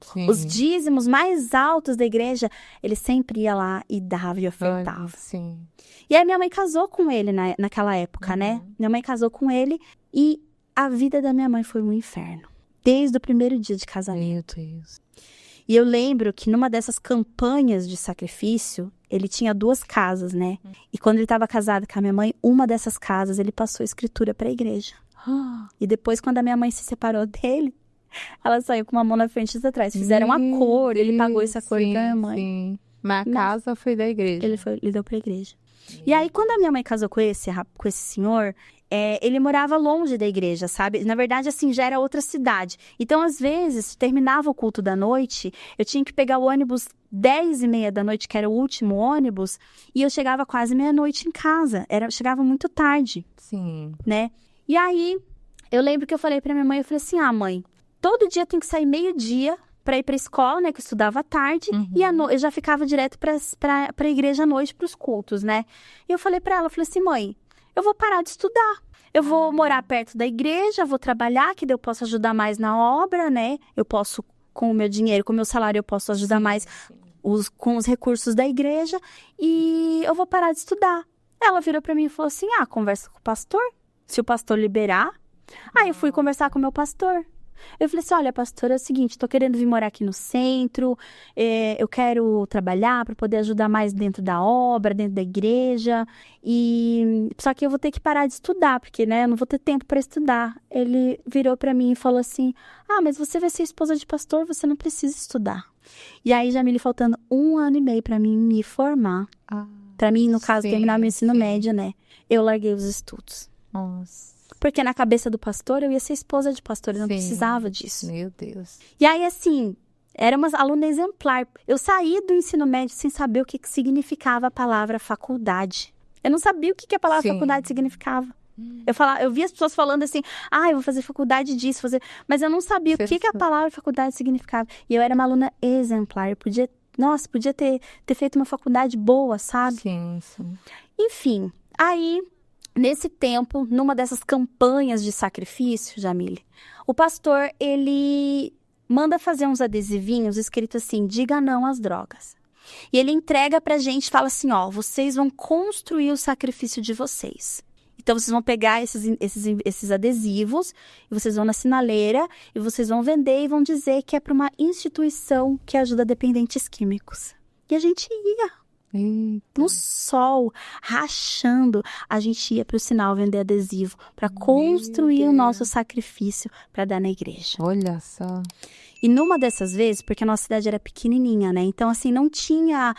Sim. Os dízimos mais altos da igreja, ele sempre ia lá e dava e ofertava. Sim. E aí minha mãe casou com ele naquela época, né? Minha mãe casou com ele e a vida da minha mãe foi um inferno. Desde o primeiro dia de casamento. Meu Deus. E eu lembro que numa dessas campanhas de sacrifício, ele tinha 2 casas, né? E quando ele estava casado com a minha mãe, uma dessas casas, ele passou a escritura para a igreja. E depois, quando a minha mãe se separou dele, ela saiu com uma mão na frente e outra atrás. Fizeram um acordo, ele pagou esse acordo com a minha mãe. Sim. Mas a casa foi da igreja. Ele deu pra igreja. E aí, quando a minha mãe casou com esse senhor, ele morava longe da igreja, sabe? Na verdade, assim, já era outra cidade. Então, às vezes, terminava o culto da noite, eu tinha que pegar o ônibus 10h30 da noite, que era o último ônibus, e eu chegava quase meia-noite em casa. Chegava muito tarde. Sim. Né? E aí, eu lembro que eu falei pra minha mãe, eu falei assim, mãe, todo dia tem que sair meio-dia pra ir pra escola, né, que eu estudava à tarde, e eu já ficava direto pra igreja à noite, pros cultos, né? E eu falei pra ela, eu falei assim, mãe, eu vou parar de estudar. Eu vou morar perto da igreja, vou trabalhar, que daí eu posso ajudar mais na obra, né? Eu posso, com o meu dinheiro, com o meu salário, eu posso ajudar mais com os recursos da igreja, e eu vou parar de estudar. Ela virou pra mim e falou assim, conversa com o pastor, se o pastor liberar. Aí eu fui conversar com o meu pastor. Eu falei assim, olha, pastora, é o seguinte, tô querendo vir morar aqui no centro, eu quero trabalhar para poder ajudar mais dentro da obra, dentro da igreja, só que eu vou ter que parar de estudar, porque, né, eu não vou ter tempo para estudar. Ele virou para mim e falou assim, mas você vai ser esposa de pastor, você não precisa estudar. E aí, Jamile, faltando 1 ano e meio para mim me formar, para mim, no caso, terminar meu ensino médio, né, eu larguei os estudos. Nossa. Porque na cabeça do pastor, eu ia ser esposa de pastor, eu não precisava disso. Meu Deus. E aí, assim, era uma aluna exemplar. Eu saí do ensino médio sem saber o que significava a palavra faculdade. Eu não sabia o que a palavra faculdade significava. Eu via as pessoas falando assim, eu vou fazer faculdade disso, mas eu não sabia o que a palavra faculdade significava. E eu era uma aluna exemplar. Eu podia ter feito uma faculdade boa, sabe? Sim. Enfim, aí... Nesse tempo, numa dessas campanhas de sacrifício, Jamile, o pastor, ele manda fazer uns adesivinhos escrito assim, diga não às drogas. E ele entrega pra gente e fala assim, vocês vão construir o sacrifício de vocês. Então, vocês vão pegar esses adesivos, e vocês vão na sinaleira, e vocês vão vender e vão dizer que é para uma instituição que ajuda dependentes químicos. E a gente ia. No sol, rachando, a gente ia para o sinal vender adesivo para construir o nosso sacrifício para dar na igreja. Olha só. E numa dessas vezes, porque a nossa cidade era pequenininha, né? Então, assim, não tinha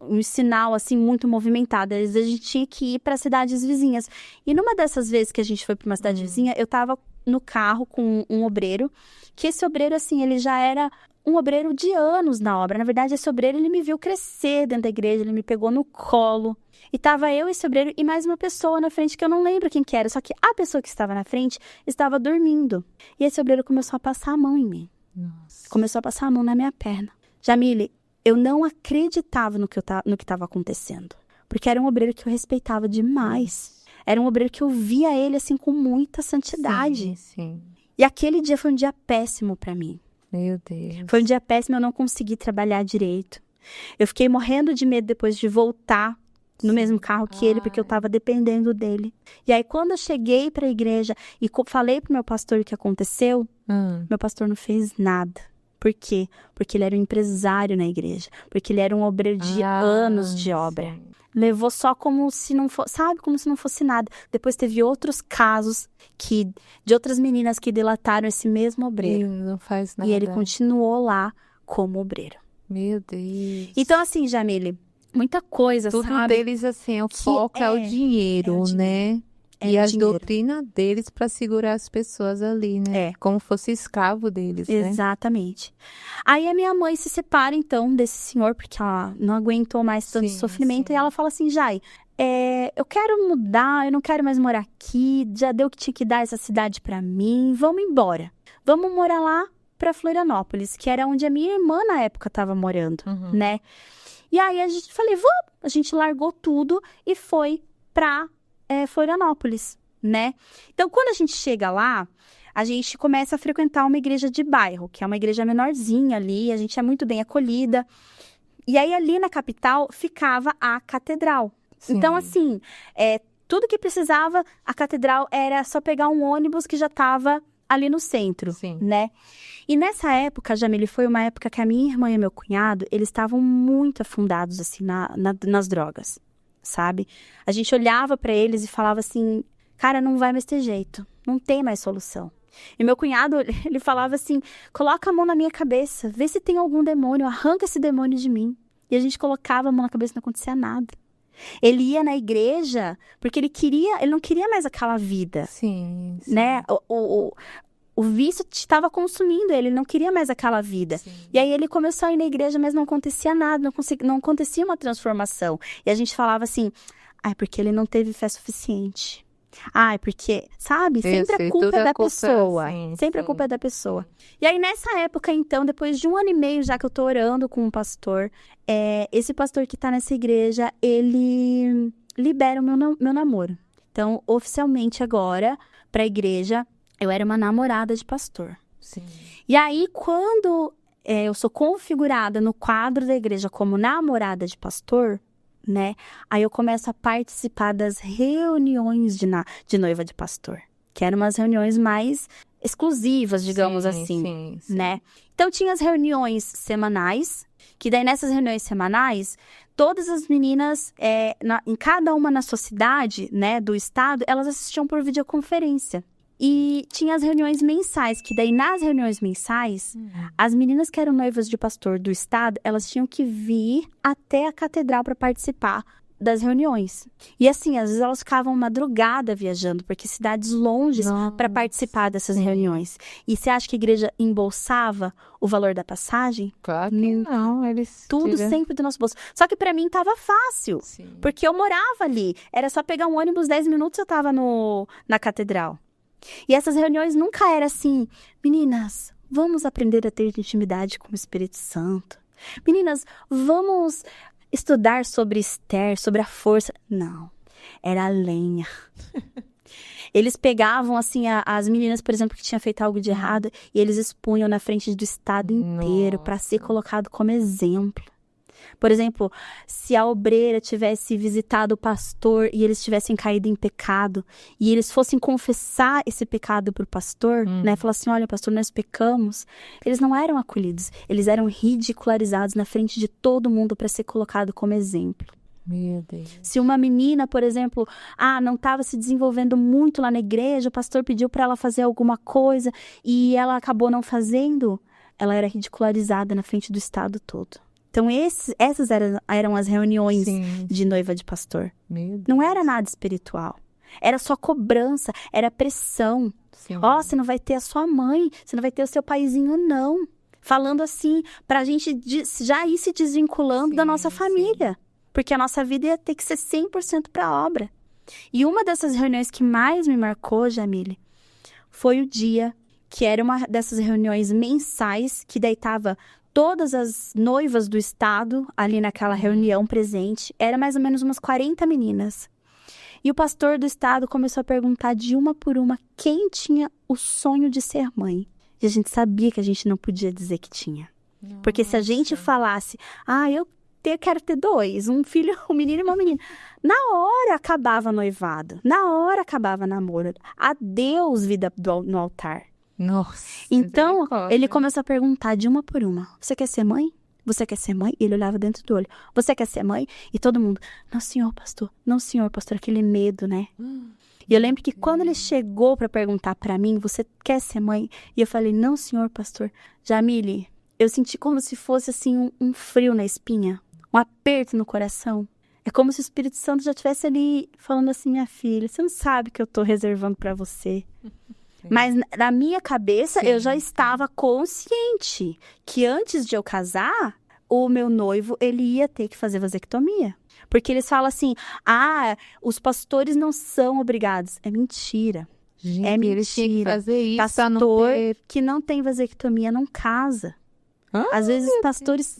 um sinal, assim, muito movimentado. Às vezes a gente tinha que ir para cidades vizinhas. E numa dessas vezes que a gente foi para uma cidade vizinha, eu tava no carro com um obreiro, que esse obreiro, assim, ele já era... um obreiro de anos na obra. Na verdade, esse obreiro, ele me viu crescer dentro da igreja, ele me pegou no colo. E tava eu, esse obreiro, e mais uma pessoa na frente, que eu não lembro quem que era. Só que a pessoa que estava na frente estava dormindo. E esse obreiro começou a passar a mão em mim. Nossa. Começou a passar a mão na minha perna. Jamile, eu não acreditava no que estava acontecendo. Porque era um obreiro que eu respeitava demais. Era um obreiro que eu via ele, assim, com muita santidade. Sim. E aquele dia foi um dia péssimo para mim. Meu Deus. Foi um dia péssimo, eu não consegui trabalhar direito. Eu fiquei morrendo de medo depois de voltar no mesmo carro que ele, porque eu estava dependendo dele. E aí, quando eu cheguei para a igreja e falei pro meu pastor o que aconteceu, meu pastor não fez nada. Por quê? Porque ele era um empresário na igreja. Porque ele era um obreiro de anos de obra. Sim. Levou só como se não fosse, sabe? Como se não fosse nada. Depois teve outros casos de outras meninas que delataram esse mesmo obreiro. Ele não faz nada. E ele continuou lá como obreiro. Meu Deus. Então, assim, Jamile, muita coisa, Tudo sabe? deles, assim, o foco é o dinheiro, né? É E o a dinheiro. doutrina deles para segurar as pessoas ali, né? É. Como fosse escravo deles, né? Exatamente. Aí a minha mãe se separa, então, desse senhor, porque ela não aguentou mais tanto Sim, sofrimento. sim. E ela fala assim, Jai, eu quero mudar, eu não quero mais morar aqui, já deu o que tinha que dar essa cidade pra mim, vamos embora. Vamos morar lá pra Florianópolis, que era onde a minha irmã na época estava morando, né? E aí a gente falei, vamos! A gente largou tudo e foi pra Florianópolis, né? Então, quando a gente chega lá, a gente começa a frequentar uma igreja de bairro, que é uma igreja menorzinha ali, a gente é muito bem acolhida. E aí, ali na capital, ficava a catedral. Sim. Então, assim, tudo que precisava, a catedral era só pegar um ônibus que já estava ali no centro, Sim. né? E nessa época, Jamile, foi uma época que a minha irmã e meu cunhado, eles estavam muito afundados, assim, nas drogas, sabe? A gente olhava pra eles e falava assim, cara, não vai mais ter jeito, não tem mais solução. E meu cunhado, ele falava assim, coloca a mão na minha cabeça, vê se tem algum demônio, arranca esse demônio de mim. E a gente colocava a mão na cabeça e não acontecia nada. Ele ia na igreja porque ele não queria mais aquela vida, Sim. né? O vício estava consumindo ele não queria mais aquela vida. Sim. E aí ele começou a ir na igreja, mas não acontecia nada, não acontecia uma transformação. E a gente falava assim, porque ele não teve fé suficiente. Porque, sabe? Sempre a culpa é da pessoa. Sempre a culpa é da pessoa. E aí, nessa época, então, depois de 1 ano e meio já que eu tô orando com um pastor, esse pastor que tá nessa igreja, ele libera o meu namoro. Então, oficialmente agora, pra igreja, eu era uma namorada de pastor. Sim. E aí, quando eu sou configurada no quadro da igreja como namorada de pastor, né? Aí eu começo a participar das reuniões de noiva de pastor. Que eram umas reuniões mais exclusivas, digamos assim, né? Então, tinha as reuniões semanais, que daí nessas reuniões semanais, todas as meninas, em cada uma na sua cidade, né, do estado, elas assistiam por videoconferência. E tinha as reuniões mensais, que daí nas reuniões mensais, as meninas que eram noivas de pastor do estado, elas tinham que vir até a catedral para participar das reuniões. E assim, às vezes elas ficavam madrugada viajando, porque cidades longes para participar dessas reuniões. E você acha que a igreja embolsava o valor da passagem? Claro que não, eles Tudo sempre do nosso bolso. Só que para mim tava fácil, porque eu morava ali. Era só pegar um ônibus, 10 minutos eu tava na catedral. E essas reuniões nunca eram assim, meninas, vamos aprender a ter intimidade com o Espírito Santo. Meninas, vamos estudar sobre Esther, sobre a força. Não, era a lenha. Eles pegavam, assim, as meninas, por exemplo, que tinham feito algo de errado, e eles expunham na frente do estado inteiro para ser colocado como exemplo. Por exemplo, se a obreira tivesse visitado o pastor e eles tivessem caído em pecado, e eles fossem confessar esse pecado para o pastor, né? Falar assim, olha, pastor, nós pecamos. Eles não eram acolhidos, eles eram ridicularizados na frente de todo mundo para ser colocado como exemplo. Meu Deus. Se uma menina, por exemplo, não estava se desenvolvendo muito lá na igreja, o pastor pediu para ela fazer alguma coisa e ela acabou não fazendo, ela era ridicularizada na frente do estado todo. Então, essas eram as reuniões de noiva de pastor. Não era nada espiritual. Era só cobrança, era pressão. Você não vai ter a sua mãe, você não vai ter o seu paizinho, não. Falando assim, pra gente já ir se desvinculando da nossa família. Porque a nossa vida ia ter que ser 100% pra obra. E uma dessas reuniões que mais me marcou, Jamile, foi o dia que era uma dessas reuniões mensais, que daí tava todas as noivas do estado ali naquela reunião presente. Era mais ou menos umas 40 meninas. E o pastor do estado começou a perguntar de uma por uma quem tinha o sonho de ser mãe. E a gente sabia que a gente não podia dizer que tinha. Nossa. Porque se a gente falasse, eu quero ter 2, um filho, um menino e uma menina. Na hora acabava noivado, na hora acabava namoro. Adeus, vida no altar. Nossa. Então, ele começou a perguntar de uma por uma. Você quer ser mãe? Você quer ser mãe? E ele olhava dentro do olho. Você quer ser mãe? E todo mundo, não, senhor pastor. Não, senhor pastor. Aquele medo, né? E eu lembro que quando ele chegou para perguntar para mim, você quer ser mãe? E eu falei, não, senhor pastor. Jamile, eu senti como se fosse assim um frio na espinha. Um aperto no coração. É como se o Espírito Santo já estivesse ali falando assim, minha filha, você não sabe o que eu tô reservando para você. Mas na minha cabeça, eu já estava consciente que antes de eu casar, o meu noivo, ele ia ter que fazer vasectomia. Porque eles falam assim, os pastores não são obrigados. É mentira. Gente, é mentira. Eles tinham que fazer isso. Pastor que não tem vasectomia não casa. Às vezes, pastores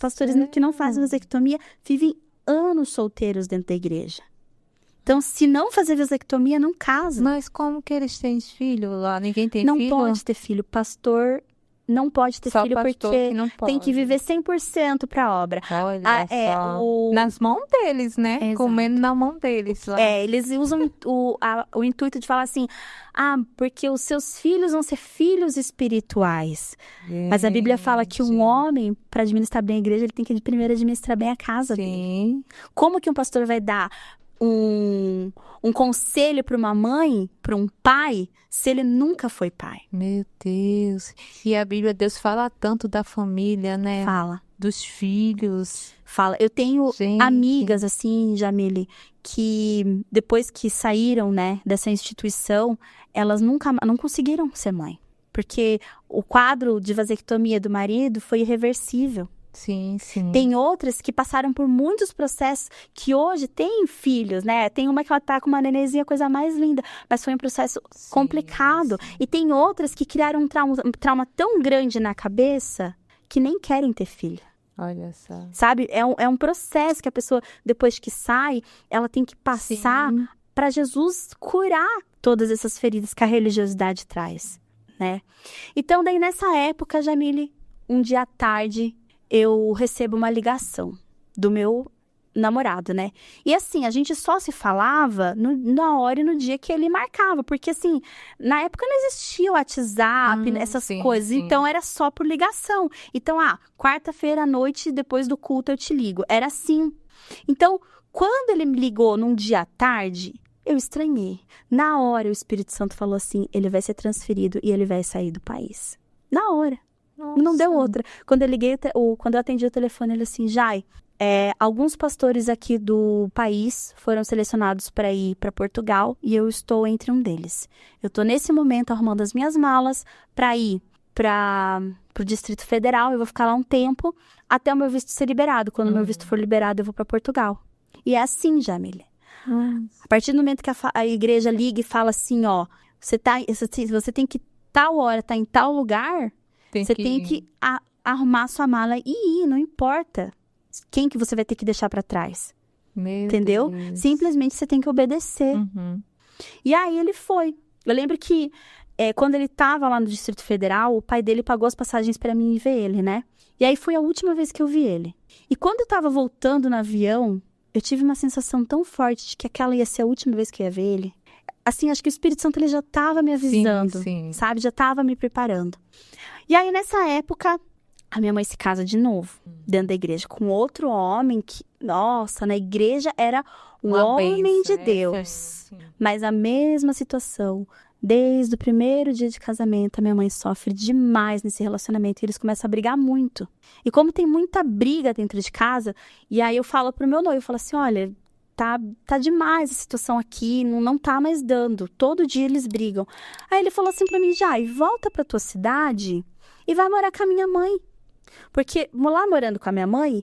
que não fazem vasectomia vivem anos solteiros dentro da igreja. Então, se não fazer vasectomia, não casa. Mas como que eles têm filho lá? Ninguém tem não filho? Não pode ter filho. Pastor não pode ter só filho porque não pode. Tem que viver 100% para a obra. Olha só. Nas mãos deles, né? Exato. Comendo na mão deles. Lá. Eles usam o intuito de falar assim, porque os seus filhos vão ser filhos espirituais. Mas a Bíblia fala que um homem, para administrar bem a igreja, ele tem que primeiro administrar bem a casa dele. Como que um pastor vai dar um conselho para uma mãe, para um pai, se ele nunca foi pai? Meu Deus. E a Bíblia, Deus fala tanto da família, né? Fala. Dos filhos. Fala. Eu tenho amigas, assim, Jamile, que depois que saíram, né, dessa instituição, elas não conseguiram ser mãe. Porque o quadro de vasectomia do marido foi irreversível. Sim. Tem outras que passaram por muitos processos que hoje têm filhos, né? Tem uma que ela tá com uma nenenzinha, coisa mais linda, mas foi um processo complicado. E tem outras que criaram um trauma tão grande na cabeça que nem querem ter filho. Olha só. Sabe? É um processo que a pessoa, depois que sai, ela tem que passar para Jesus curar todas essas feridas que a religiosidade traz, né? Então, daí nessa época, Jamile, um dia à tarde, eu recebo uma ligação do meu namorado, né? E assim, a gente só se falava na hora e no dia que ele marcava. Porque assim, na época não existia o WhatsApp, essas sim, coisas. sim. Então, era só por ligação. Então, quarta-feira à noite, depois do culto, eu te ligo. Era assim. Então, quando ele me ligou num dia à tarde, eu estranhei. Na hora, o Espírito Santo falou assim, ele vai ser transferido e ele vai sair do país. Na hora. Não deu outra. Quando eu liguei, quando eu atendi o telefone, ele assim, Jai, alguns pastores aqui do país foram selecionados para ir para Portugal e eu estou entre um deles. Eu estou nesse momento arrumando as minhas malas para ir para o Distrito Federal. Eu vou ficar lá um tempo até o meu visto ser liberado. Quando o meu visto for liberado, eu vou para Portugal. E é assim, Jamília. A partir do momento que a igreja liga e fala assim, ó, você tem que tal hora, tá em tal lugar, você tem que arrumar sua mala e ir, não importa quem que você vai ter que deixar pra trás. Entendeu? Deus. Simplesmente você tem que obedecer. E aí ele foi. Eu lembro que quando ele tava lá no Distrito Federal, o pai dele pagou as passagens pra mim ir ver ele, né? E aí foi a última vez que eu vi ele. E quando eu tava voltando no avião, eu tive uma sensação tão forte de que aquela ia ser a última vez que eu ia ver ele. Assim, acho que o Espírito Santo ele já tava me avisando, sabe? Já tava me preparando. E aí, nessa época, a minha mãe se casa de novo, dentro da igreja, com outro homem que, nossa, na igreja era um homem de Deus. Mas a mesma situação, desde o primeiro dia de casamento, a minha mãe sofre demais nesse relacionamento e eles começam a brigar muito. E como tem muita briga dentro de casa, e aí eu falo pro meu noivo, eu falo assim, olha, tá demais a situação aqui, não tá mais dando, todo dia eles brigam. Aí ele falou assim pra mim, Jai, volta pra tua cidade e vai morar com a minha mãe. Porque lá morando com a minha mãe,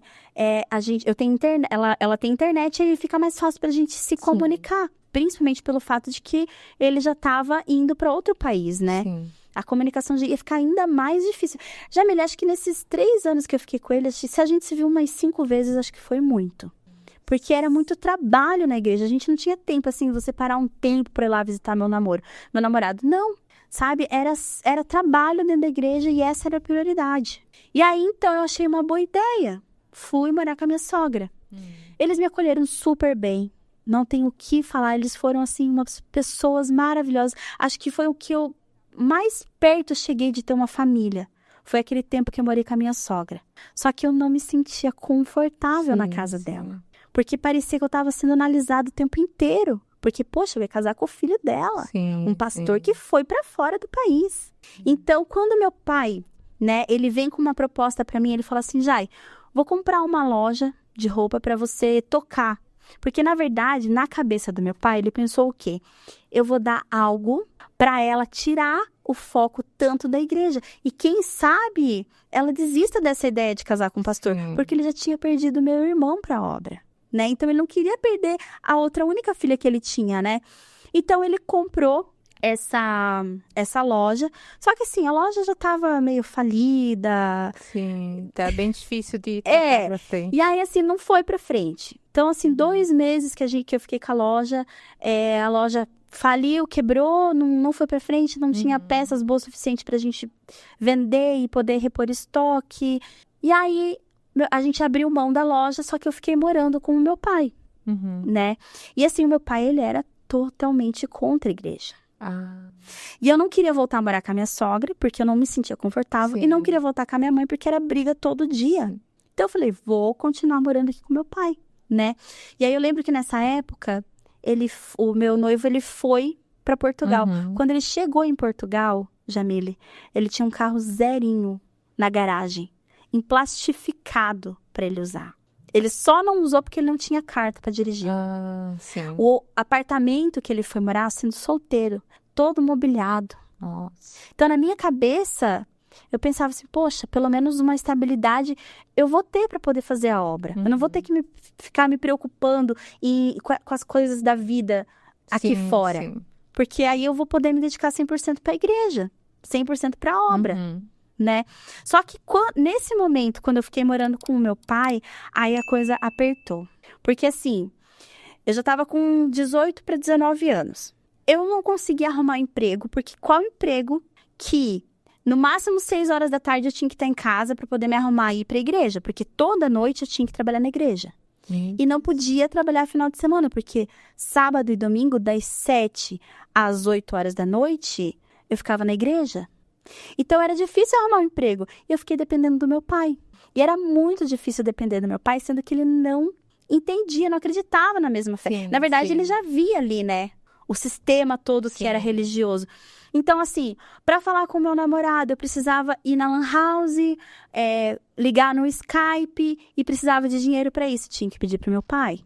eu tenho internet, ela tem internet e fica mais fácil pra gente se comunicar. Principalmente pelo fato de que ele já estava indo para outro país, né? Sim. A comunicação ia ficar ainda mais difícil. Jamile, acho que nesses 3 anos que eu fiquei com ele, se a gente se viu umas 5 vezes, acho que foi muito. Porque era muito trabalho na igreja. A gente não tinha tempo, assim, você parar um tempo para ir lá visitar meu namorado. Não, sabe? Era trabalho dentro da igreja e essa era a prioridade. E aí, então, eu achei uma boa ideia. Fui morar com a minha sogra. Eles me acolheram super bem. Não tenho o que falar. Eles foram, assim, umas pessoas maravilhosas. Acho que foi o que eu mais perto cheguei de ter uma família. Foi aquele tempo que eu morei com a minha sogra. Só que eu não me sentia confortável na casa dela. Porque parecia que eu estava sendo analisada o tempo inteiro. Porque, poxa, eu ia casar com o filho dela. Um pastor que foi para fora do país. Então, quando meu pai, né, ele vem com uma proposta para mim, ele fala assim, Jai, vou comprar uma loja de roupa para você tocar. Porque, na verdade, na cabeça do meu pai, ele pensou o quê? Eu vou dar algo para ela tirar o foco tanto da igreja. E quem sabe ela desista dessa ideia de casar com um pastor. Porque ele já tinha perdido meu irmão para a obra, né? Então, ele não queria perder a outra única filha que ele tinha, né? Então, ele comprou essa loja. Só que, assim, a loja já estava meio falida. Sim, tá bem difícil de tocar pra frente. E aí, assim, não foi pra frente. Então, assim, 2 meses que eu fiquei com a loja faliu, quebrou, não foi pra frente, não tinha peças boas o suficiente pra gente vender e poder repor estoque. E aí, a gente abriu mão da loja, só que eu fiquei morando com o meu pai, né? E assim, o meu pai, ele era totalmente contra a igreja. E eu não queria voltar a morar com a minha sogra, porque eu não me sentia confortável. E não queria voltar com a minha mãe, porque era briga todo dia. Então, eu falei, vou continuar morando aqui com meu pai, né? E aí, eu lembro que nessa época, o meu noivo, ele foi para Portugal. Quando ele chegou em Portugal, Jamile, ele tinha um carro zerinho na garagem, emplastificado para ele usar. Ele só não usou porque ele não tinha carta para dirigir. O apartamento que ele foi morar, sendo solteiro, todo mobiliado. Nossa. Então, na minha cabeça, eu pensava assim, poxa, pelo menos uma estabilidade eu vou ter para poder fazer a obra. Eu não vou ter que ficar me preocupando com as coisas da vida aqui fora. Porque aí eu vou poder me dedicar 100% para a igreja, 100% para a obra. Né? Só que nesse momento, quando eu fiquei morando com o meu pai, aí a coisa apertou. Porque assim, eu já tava com 18 para 19 anos. Eu não conseguia arrumar emprego, porque qual emprego que no máximo 6 horas da tarde eu tinha que estar em casa para poder me arrumar e ir para a igreja? Porque toda noite eu tinha que trabalhar na igreja. E não podia trabalhar final de semana, porque sábado e domingo, das 7 às 8 horas da noite, eu ficava na igreja. Então, era difícil arrumar um emprego. E eu fiquei dependendo do meu pai. E era muito difícil depender do meu pai, sendo que ele não entendia, não acreditava na mesma fé. Sim, Na verdade, sim. ele já via ali, né? O sistema todo que Sim. era religioso. Então, assim, para falar com o meu namorado, eu precisava ir na Lan House, ligar no Skype e precisava de dinheiro para isso. Tinha que pedir pro meu pai.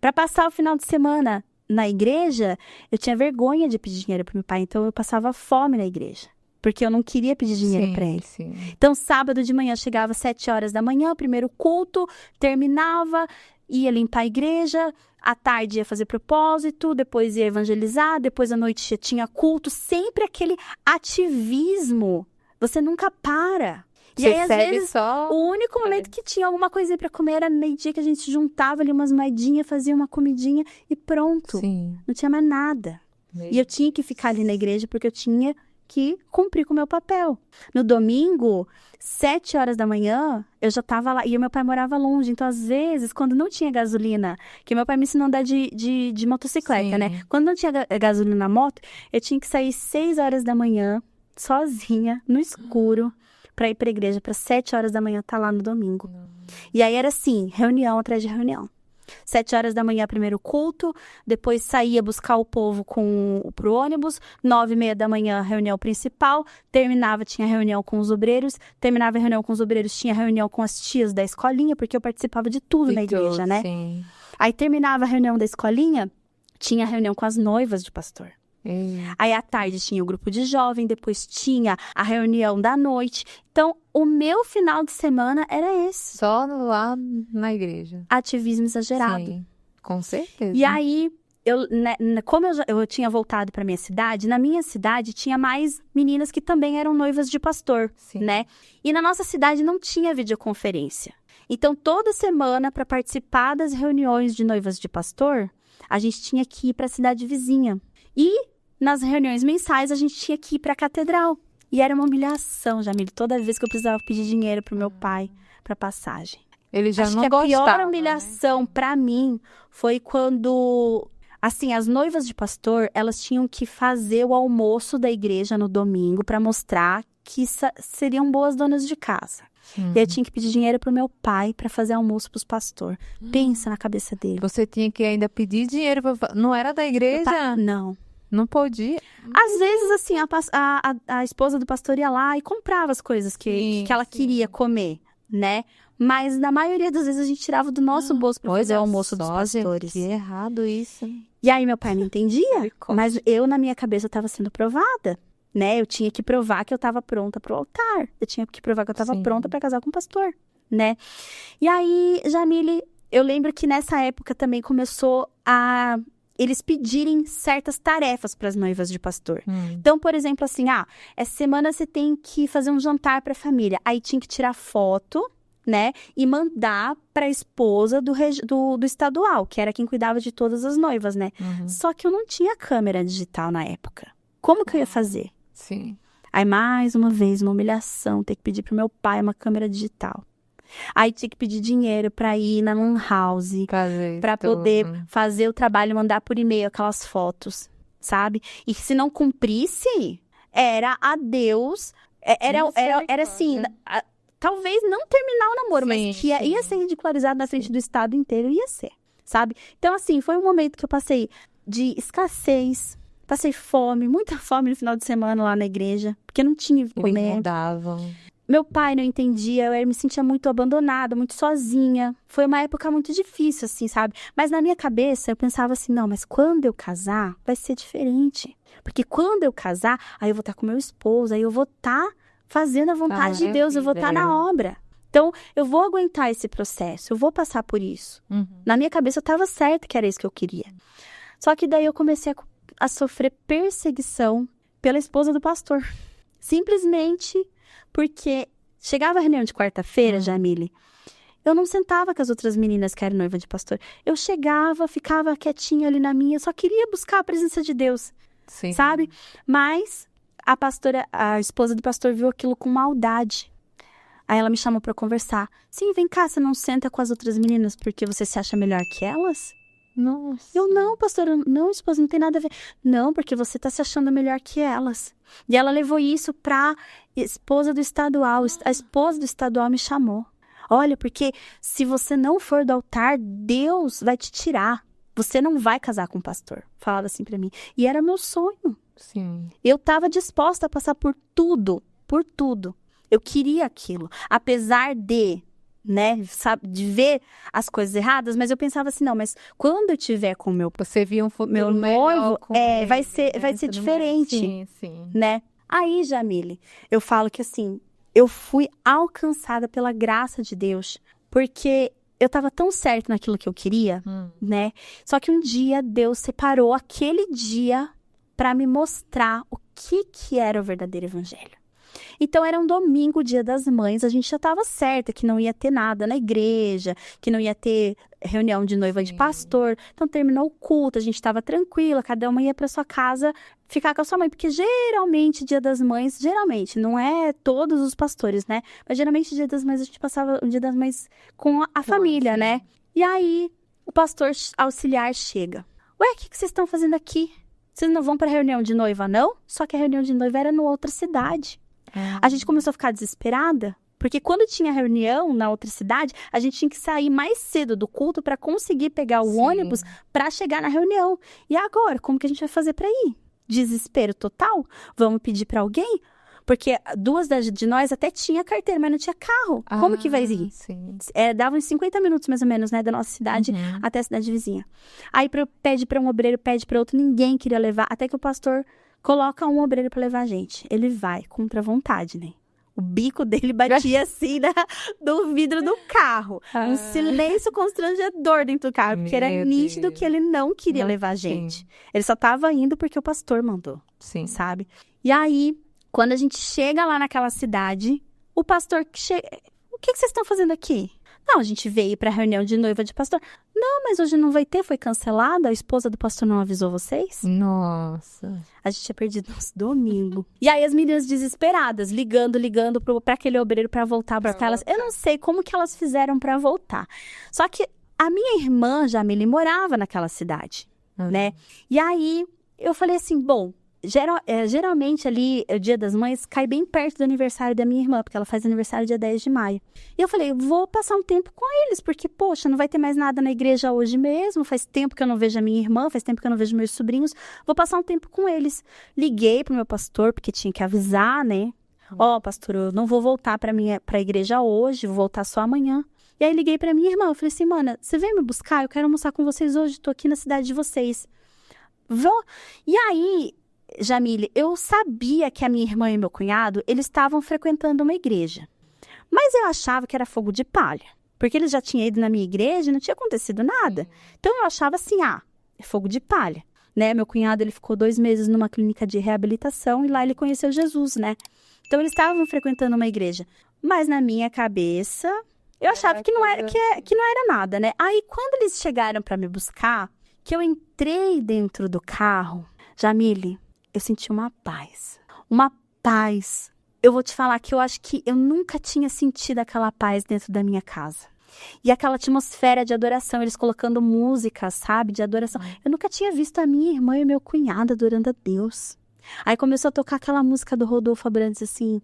Para passar o final de semana na igreja, eu tinha vergonha de pedir dinheiro pro meu pai. Então, eu passava fome na igreja. Porque eu não queria pedir dinheiro para ele. Sim. Então, sábado de manhã, chegava às 7 horas da manhã, primeiro culto, terminava, ia limpar a igreja, à tarde ia fazer propósito, depois ia evangelizar, depois à noite tinha culto, sempre aquele ativismo. Você nunca para. E aí, às vezes, só... o único momento que tinha alguma coisa para comer era meio-dia, que a gente juntava ali umas moedinhas, fazia uma comidinha e pronto. Sim. Não tinha mais nada. E eu tinha que ficar ali na igreja porque eu tinha que cumprir com o meu papel. No domingo, 7 horas da manhã, eu já estava lá. E o meu pai morava longe. Então, às vezes, quando não tinha gasolina, que meu pai me ensinou a andar de motocicleta, Sim. né? Quando não tinha gasolina na moto, eu tinha que sair 6 horas da manhã, sozinha, no escuro, para ir para a igreja, para 7 horas da manhã estar lá no domingo. E aí era assim, reunião atrás de reunião. 7 horas da manhã, primeiro culto, depois saía buscar o povo pro ônibus, 9h30 da manhã, reunião principal, terminava, tinha reunião com os obreiros, terminava a reunião com os obreiros, tinha reunião com as tias da escolinha, porque eu participava de tudo na igreja, né? Sim. Aí terminava a reunião da escolinha, tinha reunião com as noivas de pastor. Aí à tarde tinha o grupo de jovem, depois tinha a reunião da noite. Então, o meu final de semana era esse. Só lá na igreja. Ativismo exagerado. Sim, com certeza. E aí, como eu tinha voltado para minha cidade, na minha cidade tinha mais meninas que também eram noivas de pastor, Sim. né? E na nossa cidade não tinha videoconferência. Então, toda semana, para participar das reuniões de noivas de pastor, a gente tinha que ir para a cidade vizinha. E nas reuniões mensais, a gente tinha que ir para a catedral. E era uma humilhação, Jamile, toda vez que eu precisava pedir dinheiro pro meu pai para passagem. Ele já Acho não que a gostava, pior humilhação para mim foi quando, assim, as noivas de pastor, elas tinham que fazer o almoço da igreja no domingo para mostrar que seriam boas donas de casa. E eu tinha que pedir dinheiro pro meu pai para fazer almoço pros pastores. Pensa na cabeça dele. Você tinha que ainda pedir dinheiro. Não era da igreja? Não. Não podia. Às vezes, assim, a esposa do pastor ia lá e comprava as coisas que ela queria comer, né? Mas na maioria das vezes a gente tirava do nosso bolso para fazer o almoço dos pastores. Que errado isso. E aí meu pai não entendia, mas eu, na minha cabeça, eu estava sendo provada, né? Eu tinha que provar que eu estava pronta pro altar. Eu tinha que provar que eu estava pronta para casar com o pastor, né? E aí, Jamile, eu lembro que nessa época também começou a eles pedirem certas tarefas para as noivas de pastor. Então, por exemplo, assim, essa semana você tem que fazer um jantar para a família. Aí tinha que tirar foto, né, e mandar para a esposa do estadual, que era quem cuidava de todas as noivas, né? Só que eu não tinha câmera digital na época. Como que eu ia fazer? Sim. Aí, mais uma vez, uma humilhação, ter que pedir pro meu pai uma câmera digital. Aí tinha que pedir dinheiro para ir na Lan House, para poder fazer o trabalho, mandar por e-mail aquelas fotos, sabe? E se não cumprisse, era adeus, era assim, talvez não terminar o namoro, mas que ia ser ridicularizado na frente do estado inteiro, ia ser, sabe? Então, assim, foi um momento que eu passei de escassez, passei fome, muita fome no final de semana lá na igreja, porque não tinha o que comer. Mudavam. Meu pai não entendia, eu me sentia muito abandonada, muito sozinha. Foi uma época muito difícil, assim, sabe? Mas na minha cabeça, eu pensava assim, não, mas quando eu casar, vai ser diferente. Porque quando eu casar, aí eu vou estar com meu esposo, aí eu vou estar fazendo a vontade de Deus, eu vou estar na obra. Então, eu vou aguentar esse processo, eu vou passar por isso. Na minha cabeça, eu estava certa que era isso que eu queria. Só que daí eu comecei a sofrer perseguição pela esposa do pastor. Simplesmente porque chegava a reunião de quarta-feira, Jamile, eu não sentava com as outras meninas que eram noiva de pastor. Eu chegava, ficava quietinha ali na minha, só queria buscar a presença de Deus, sabe? Mas a esposa do pastor viu aquilo com maldade. Aí ela me chamou pra conversar. Sim, vem cá, você não senta com as outras meninas porque você se acha melhor que elas? Nossa. Eu, não, pastora, não, esposa, não tem nada a ver. Não, porque você tá se achando melhor que elas. E ela levou isso pra esposa do estadual. A esposa do estadual me chamou. Olha, porque se você não for do altar, Deus vai te tirar. Você não vai casar com o pastor. Falava assim pra mim. E era meu sonho. Sim. Eu tava disposta a passar por tudo. Por tudo. Eu queria aquilo. Apesar de, né, sabe, de ver as coisas erradas, mas eu pensava assim, não, mas quando eu tiver com o meu Você via um futuro meu melhor noivo, com ele, vai ser né? Tudo mais. diferente, Sim, sim. né? Aí, Jamile, eu falo que assim, eu fui alcançada pela graça de Deus, porque eu tava tão certa naquilo que eu queria, né? Só que um dia Deus separou aquele dia para me mostrar o que era o verdadeiro evangelho. Então, era um domingo, Dia das Mães, a gente já estava certa que não ia ter nada na igreja, que não ia ter reunião de noiva de pastor. Então, terminou o culto, a gente estava tranquila, cada uma ia para sua casa ficar com a sua mãe, porque geralmente, Dia das Mães, geralmente, não é todos os pastores, né? Mas geralmente, Dia das Mães, a gente passava o Dia das Mães com a família, né? E aí, o pastor auxiliar chega. Ué, o que vocês estão fazendo aqui? Vocês não vão para a reunião de noiva, não? Só que a reunião de noiva era em outra cidade. A gente começou a ficar desesperada, porque quando tinha reunião na outra cidade, a gente tinha que sair mais cedo do culto para conseguir pegar o ônibus para chegar na reunião. E agora, como que a gente vai fazer para ir? Desespero total? Vamos pedir para alguém? Porque duas de nós até tinha carteira, mas não tinha carro. Como que vai ir? Sim. Dava uns 50 minutos, mais ou menos, né, da nossa cidade até a cidade vizinha. Aí pede para um obreiro, pede para outro, ninguém queria levar, até que o pastor coloca um obreiro para levar a gente. Ele vai contra a vontade, né? O bico dele batia assim do vidro do carro. Um silêncio constrangedor dentro do carro, porque era nítido que ele não queria levar a gente. Ele só tava indo porque o pastor mandou, sabe? E aí, quando a gente chega lá naquela cidade, o pastor chega... O que vocês estão fazendo aqui? Não, a gente veio para a reunião de noiva de pastor. Não, mas hoje não vai ter, foi cancelada. A esposa do pastor não avisou vocês? Nossa. A gente tinha perdido nosso domingo. E aí as meninas desesperadas, ligando para aquele obreiro para voltar para elas. Eu não sei como que elas fizeram para voltar. Só que a minha irmã, Jamile, morava naquela cidade, né? E aí eu falei assim, bom... geralmente ali, o Dia das Mães, cai bem perto do aniversário da minha irmã, porque ela faz aniversário dia 10 de maio. E eu falei, vou passar um tempo com eles, porque, poxa, não vai ter mais nada na igreja hoje mesmo, faz tempo que eu não vejo a minha irmã, faz tempo que eu não vejo meus sobrinhos, vou passar um tempo com eles. Liguei pro meu pastor, porque tinha que avisar, né? Ó, pastor, eu não vou voltar pra igreja hoje, vou voltar só amanhã. E aí liguei pra minha irmã, eu falei assim, mana, você vem me buscar? Eu quero almoçar com vocês hoje, tô aqui na cidade de vocês. Vou. E aí... Jamile, eu sabia que a minha irmã e meu cunhado, eles estavam frequentando uma igreja. Mas eu achava que era fogo de palha. Porque eles já tinham ido na minha igreja e não tinha acontecido nada. Então eu achava assim, é fogo de palha. Né? Meu cunhado, ele ficou 2 meses numa clínica de reabilitação e lá ele conheceu Jesus, né? Então eles estavam frequentando uma igreja. Mas na minha cabeça, eu achava que não era nada, né? Aí quando eles chegaram para me buscar, que eu entrei dentro do carro, Jamile, eu senti uma paz. Uma paz. Eu vou te falar que eu acho que eu nunca tinha sentido aquela paz dentro da minha casa. E aquela atmosfera de adoração, eles colocando música, sabe, de adoração. Eu nunca tinha visto a minha irmã e o meu cunhado adorando a Deus. Aí começou a tocar aquela música do Rodolfo Abrantes, assim...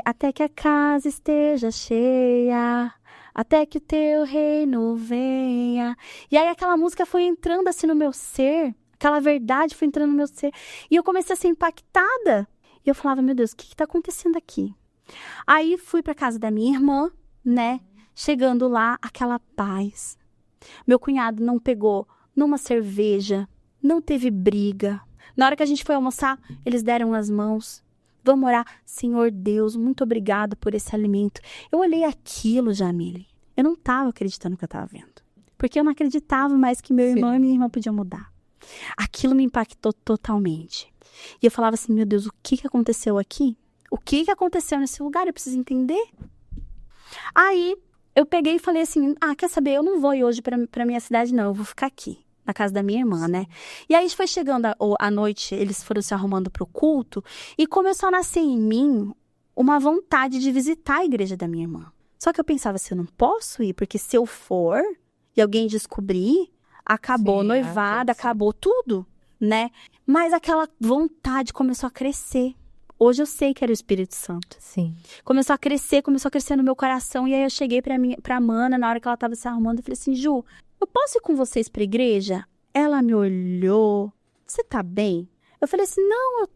até que a casa esteja cheia... Até que o teu reino venha. E aí aquela música foi entrando assim no meu ser... Aquela verdade foi entrando no meu ser. E eu comecei a ser impactada. E eu falava, meu Deus, o que está acontecendo aqui? Aí fui para casa da minha irmã, né? Chegando lá, aquela paz. Meu cunhado não pegou numa cerveja, não teve briga. Na hora que a gente foi almoçar, eles deram as mãos. Vamos orar. Senhor Deus, muito obrigado por esse alimento. Eu olhei aquilo, Jamile. Eu não estava acreditando no que eu estava vendo. Porque eu não acreditava mais que meu irmão e minha irmã podiam mudar. Aquilo me impactou totalmente. E eu falava assim, meu Deus, o que aconteceu aqui? O que aconteceu nesse lugar? Eu preciso entender. Aí, eu peguei e falei assim, quer saber? Eu não vou ir hoje pra minha cidade, não. Eu vou ficar aqui, na casa da minha irmã, né? E aí, foi chegando a noite, eles foram se arrumando pro culto. E começou a nascer em mim uma vontade de visitar a igreja da minha irmã. Só que eu pensava assim, eu não posso ir, porque se eu for e alguém descobrir, acabou o noivado, acabou tudo, né? Mas aquela vontade começou a crescer. Hoje eu sei que era o Espírito Santo. Sim. Começou a crescer no meu coração. E aí eu cheguei pra Mana, na hora que ela tava se arrumando, eu falei assim, Ju, eu posso ir com vocês pra igreja? Ela me olhou. Você tá bem? Eu falei assim, não,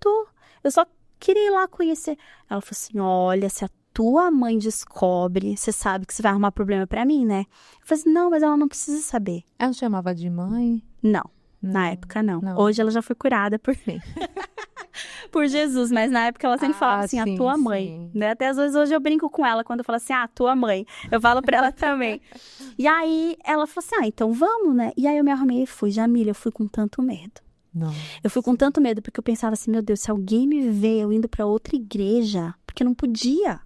eu só queria ir lá conhecer. Ela falou assim, olha, se a tua mãe descobre, você sabe que você vai arrumar problema pra mim, né? Eu falei assim, não, mas ela não precisa saber. Ela não chamava de mãe? Não, na época não. Hoje ela já foi curada por mim. Por Jesus, mas na época ela sempre falava assim, a tua mãe, né? Até às vezes hoje eu brinco com ela quando eu falo assim, a tua mãe. Eu falo pra ela também. E aí ela falou assim, então vamos, né? E aí eu me arrumei e fui. Jamília, eu fui com tanto medo. Não. Eu fui com tanto medo porque eu pensava assim, meu Deus, se alguém me vê eu indo pra outra igreja, porque não podia.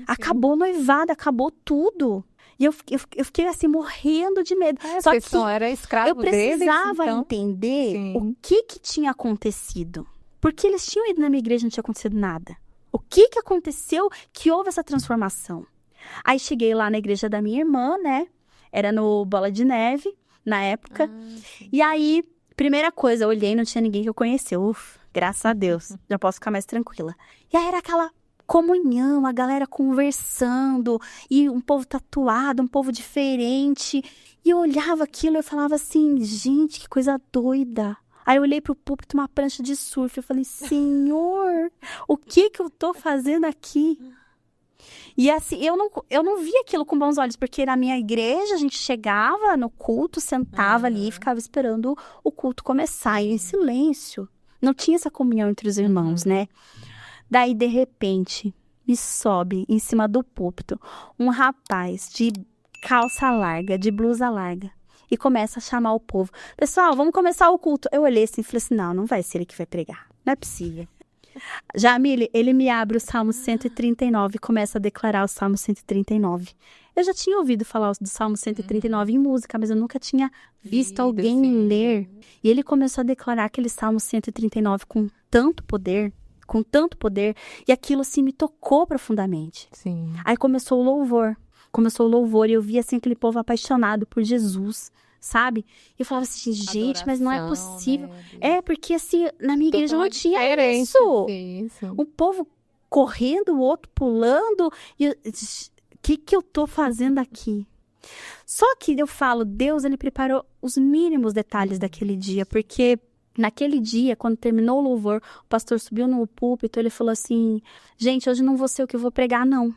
Acabou o noivado, acabou tudo. E eu fiquei assim, morrendo de medo. Só que era escravo eu precisava deles, então. entender o que tinha acontecido. Porque eles tinham ido na minha igreja e não tinha acontecido nada. O que aconteceu que houve essa transformação? Aí cheguei lá na igreja da minha irmã, né? Era no Bola de Neve, na época. E aí, primeira coisa, eu olhei e não tinha ninguém que eu conhecia. Graças a Deus, já posso ficar mais tranquila. E aí era aquela comunhão, a galera conversando, e um povo tatuado, um povo diferente. E eu olhava aquilo e eu falava assim, gente, que coisa doida. Aí eu olhei pro púlpito, uma prancha de surf, eu falei, Senhor, o que eu tô fazendo aqui? E assim, eu não via aquilo com bons olhos, porque na minha igreja a gente chegava no culto, sentava ali e ficava esperando o culto começar, e em silêncio. Não tinha essa comunhão entre os irmãos, né? Daí, de repente, me sobe em cima do púlpito um rapaz de calça larga, de blusa larga. E começa a chamar o povo. Pessoal, vamos começar o culto. Eu olhei assim e falei assim, não vai ser ele que vai pregar. Não é possível. Jamile, ele me abre o Salmo 139 e começa a declarar o Salmo 139. Eu já tinha ouvido falar do Salmo 139 em música, mas eu nunca tinha visto alguém ler. E ele começou a declarar aquele Salmo 139 com tanto poder, e aquilo assim me tocou profundamente. Sim. Aí começou o louvor e eu vi assim aquele povo apaixonado por Jesus, sabe? E eu falava assim, gente, mas não é possível. Né? Porque assim, na minha igreja não tinha isso. Um povo correndo, o outro pulando. E o que eu tô fazendo aqui? Só que eu falo, Deus, ele preparou os mínimos detalhes daquele dia, porque naquele dia, quando terminou o louvor, o pastor subiu no púlpito, ele falou assim, gente, hoje não vou ser o que eu vou pregar, não.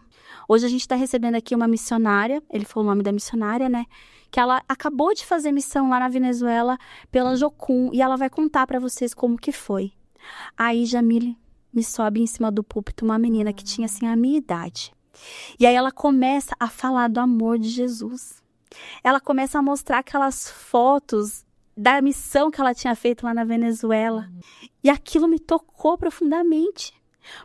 Hoje a gente está recebendo aqui uma missionária, ele falou o nome da missionária, né? Que ela acabou de fazer missão lá na Venezuela pela Jocum, e ela vai contar para vocês como que foi. Aí Jamile me sobe em cima do púlpito uma menina que tinha assim a minha idade. E aí ela começa a falar do amor de Jesus. Ela começa a mostrar aquelas fotos da missão que ela tinha feito lá na Venezuela. E aquilo me tocou profundamente.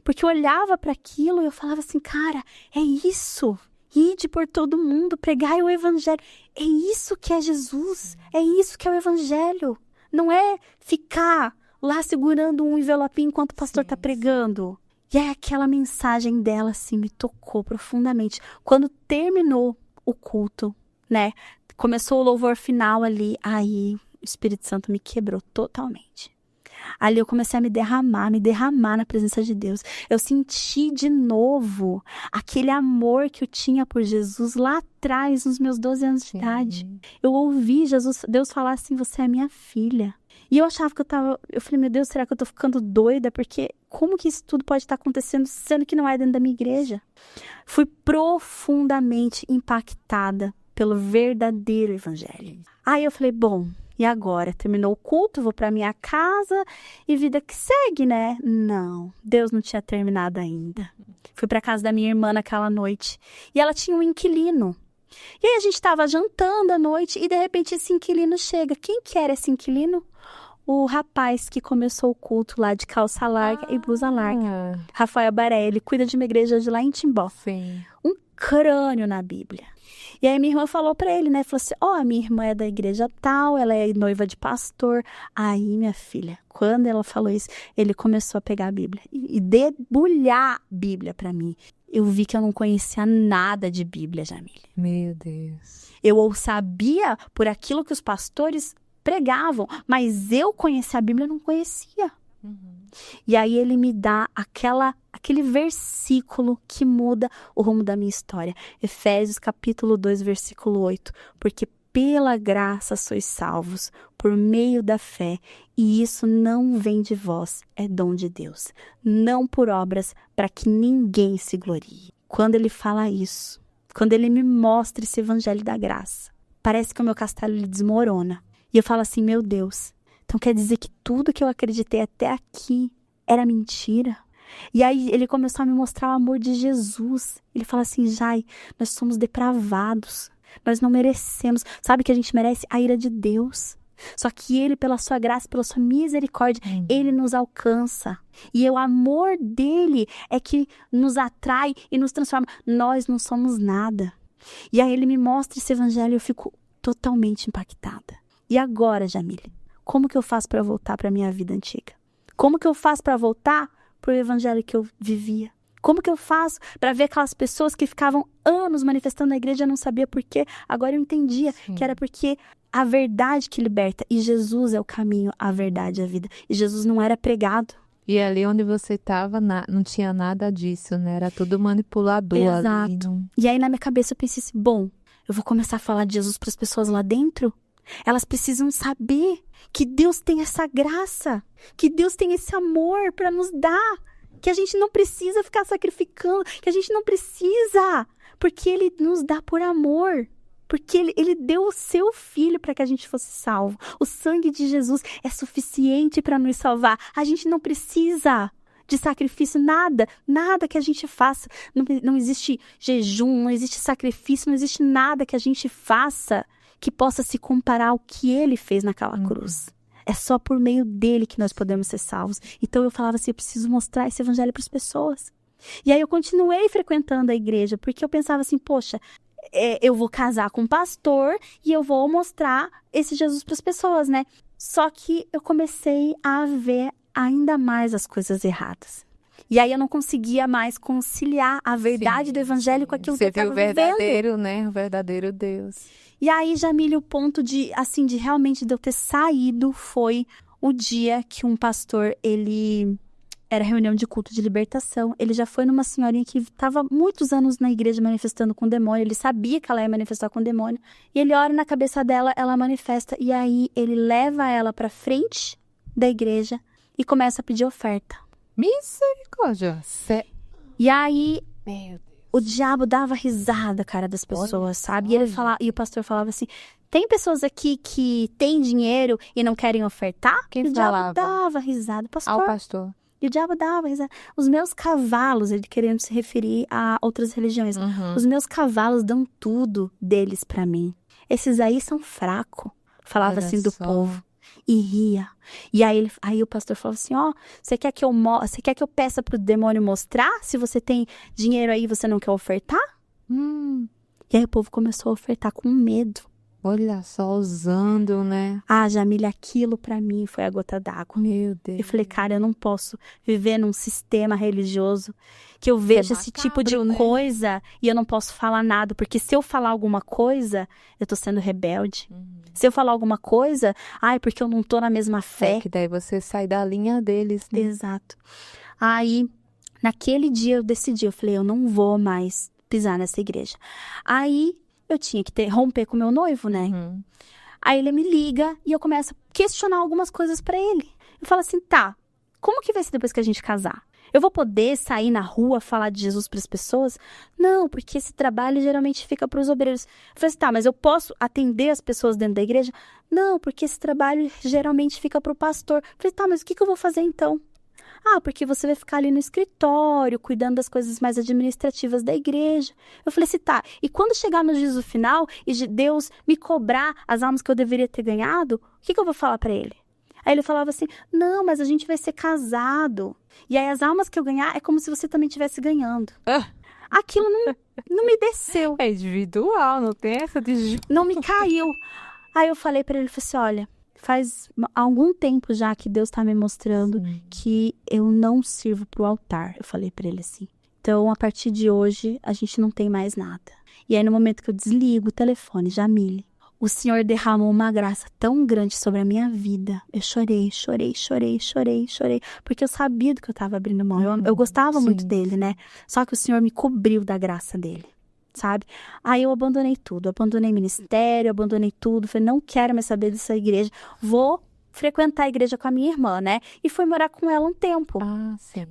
Porque eu olhava para aquilo e eu falava assim, cara, é isso. Ide por todo mundo, pregai o evangelho. É isso que é Jesus. É isso que é o evangelho. Não é ficar lá segurando um envelopinho enquanto o pastor está pregando. E aí aquela mensagem dela assim me tocou profundamente. Quando terminou o culto, né? Começou o louvor final ali, aí o Espírito Santo me quebrou totalmente. Ali eu comecei a me derramar na presença de Deus. Eu senti de novo aquele amor que eu tinha por Jesus lá atrás, nos meus 12 anos de idade. Eu ouvi Deus falar assim, você é minha filha. E eu achava que eu falei, meu Deus, será que eu tô ficando doida? Porque como que isso tudo pode estar acontecendo, sendo que não é dentro da minha igreja? Fui profundamente impactada pelo verdadeiro evangelho. Aí eu falei, bom, e agora? Terminou o culto, vou para minha casa e vida que segue, né? Não, Deus não tinha terminado ainda. Fui para casa da minha irmã naquela noite e ela tinha um inquilino. E aí a gente estava jantando à noite e de repente esse inquilino chega. Quem que era esse inquilino? O rapaz que começou o culto lá de calça larga e blusa larga. Rafael Baré, ele cuida de uma igreja hoje lá em Timbó. Sim. Um crânio na Bíblia. E aí minha irmã falou pra ele, né? Falou assim, a minha irmã é da igreja tal, ela é noiva de pastor. Aí, minha filha, quando ela falou isso, ele começou a pegar a Bíblia e debulhar a Bíblia pra mim. Eu vi que eu não conhecia nada de Bíblia, Jamília. Meu Deus. Eu sabia por aquilo que os pastores pregavam, mas eu conhecia a Bíblia, eu não conhecia. E aí ele me dá aquele versículo que muda o rumo da minha história. Efésios capítulo 2, versículo 8. Porque pela graça sois salvos, por meio da fé, e isso não vem de vós, é dom de Deus. Não por obras, para que ninguém se glorie. Quando ele fala isso, quando ele me mostra esse evangelho da graça, parece que o meu castelo ele desmorona. E eu falo assim, meu Deus, então quer dizer que tudo que eu acreditei até aqui era mentira? E aí ele começou a me mostrar o amor de Jesus. Ele fala assim, Jai, nós somos depravados, nós não merecemos. Sabe que a gente merece? A ira de Deus. Só que ele, pela sua graça, pela sua misericórdia, ele nos alcança. E o amor dele é que nos atrai e nos transforma. Nós não somos nada. E aí ele me mostra esse evangelho e eu fico totalmente impactada. E agora, Jamília, como que eu faço para voltar para a minha vida antiga? Como que eu faço para voltar para o evangelho que eu vivia? Como que eu faço para ver aquelas pessoas que ficavam anos manifestando na igreja e eu não sabia por quê? Agora eu entendia que era porque a verdade que liberta. E Jesus é o caminho, a verdade e a vida. E Jesus não era pregado. E ali onde você estava, não tinha nada disso, né? Era tudo manipulador. Exato. Ali, não... E aí na minha cabeça eu pensei assim, bom, eu vou começar a falar de Jesus para as pessoas lá dentro? Elas precisam saber que Deus tem essa graça, que Deus tem esse amor para nos dar, que a gente não precisa ficar sacrificando, que a gente não precisa, porque Ele nos dá por amor, porque Ele deu o seu Filho para que a gente fosse salvo. O sangue de Jesus é suficiente para nos salvar. A gente não precisa de sacrifício, nada que a gente faça. Não existe jejum, não existe sacrifício, não existe nada que a gente faça que possa se comparar ao que ele fez naquela cruz. É só por meio dele que nós podemos ser salvos. Então eu falava assim, eu preciso mostrar esse evangelho para as pessoas. E aí eu continuei frequentando a igreja, porque eu pensava assim, poxa, eu vou casar com um pastor e eu vou mostrar esse Jesus para as pessoas, né? Só que eu comecei a ver ainda mais as coisas erradas. E aí eu não conseguia mais conciliar a verdade do evangelho com aquilo que eu estava vivendo. Você viu o verdadeiro, né? O verdadeiro Deus. E aí, Jamília, o ponto de realmente de eu ter saído foi o dia que um pastor, era reunião de culto de libertação. Ele já foi numa senhorinha que estava muitos anos na igreja manifestando com demônio. Ele sabia que ela ia manifestar com demônio. E ele ora na cabeça dela, ela manifesta. E aí, ele leva ela para frente da igreja e começa a pedir oferta. Misericórdia. E aí, Meu Deus. o diabo dava risada, cara, das pessoas, sabe? E o pastor falava assim, tem pessoas aqui que têm dinheiro e não querem ofertar? Quem e o falava? diabo dava risada. Ao pastor. E o diabo dava risada. Os meus cavalos, ele querendo se referir a outras religiões, os meus cavalos dão tudo deles pra mim. Esses aí são fracos. Falava Olha assim do só. povo. E ria. E aí o pastor falou assim, você quer que eu peça pro demônio mostrar? Se você tem dinheiro aí, você não quer ofertar? E aí o povo começou a ofertar com medo. Olha só, usando, né? Jamília, aquilo pra mim foi a gota d'água. Meu Deus. Eu falei, cara, eu não posso viver num sistema religioso que eu vejo esse tipo de macabro, né? coisa e eu não posso falar nada, porque se eu falar alguma coisa, eu tô sendo rebelde. Se eu falar alguma coisa, porque eu não tô na mesma fé. Que daí você sai da linha deles, né? Exato. Aí, naquele dia eu decidi, eu falei, eu não vou mais pisar nessa igreja. Aí, eu tinha que romper com o meu noivo, né? Aí ele me liga e eu começo a questionar algumas coisas pra ele. Eu falo assim, tá, como que vai ser depois que a gente casar? Eu vou poder sair na rua, falar de Jesus pras pessoas? Não, porque esse trabalho geralmente fica pros obreiros. Eu falei assim, tá, mas eu posso atender as pessoas dentro da igreja? Não, porque esse trabalho geralmente fica pro pastor. Eu falei, tá, mas o que eu vou fazer então? Porque você vai ficar ali no escritório, cuidando das coisas mais administrativas da igreja. Eu falei assim, tá, e quando chegar no juízo final e Deus me cobrar as almas que eu deveria ter ganhado, o que eu vou falar pra ele? Aí ele falava assim, não, mas a gente vai ser casado. E aí as almas que eu ganhar é como se você também estivesse ganhando. Aquilo não me desceu, É individual, não tem essa de... não me caiu. Aí eu falei pra ele, falei assim, olha, faz algum tempo já que Deus tá me mostrando que eu não sirvo pro altar. Eu falei pra ele assim. Então, a partir de hoje, a gente não tem mais nada. E aí, no momento que eu desligo o telefone, Jamile, o Senhor derramou uma graça tão grande sobre a minha vida. Eu chorei, porque eu sabia do que eu tava abrindo mão. Eu gostava muito dele, né? Só que o Senhor me cobriu da graça dele, sabe? Aí eu abandonei tudo, abandonei ministério, abandonei tudo. Falei, não quero mais saber dessa igreja, vou frequentar a igreja com a minha irmã, né? E fui morar com ela um tempo.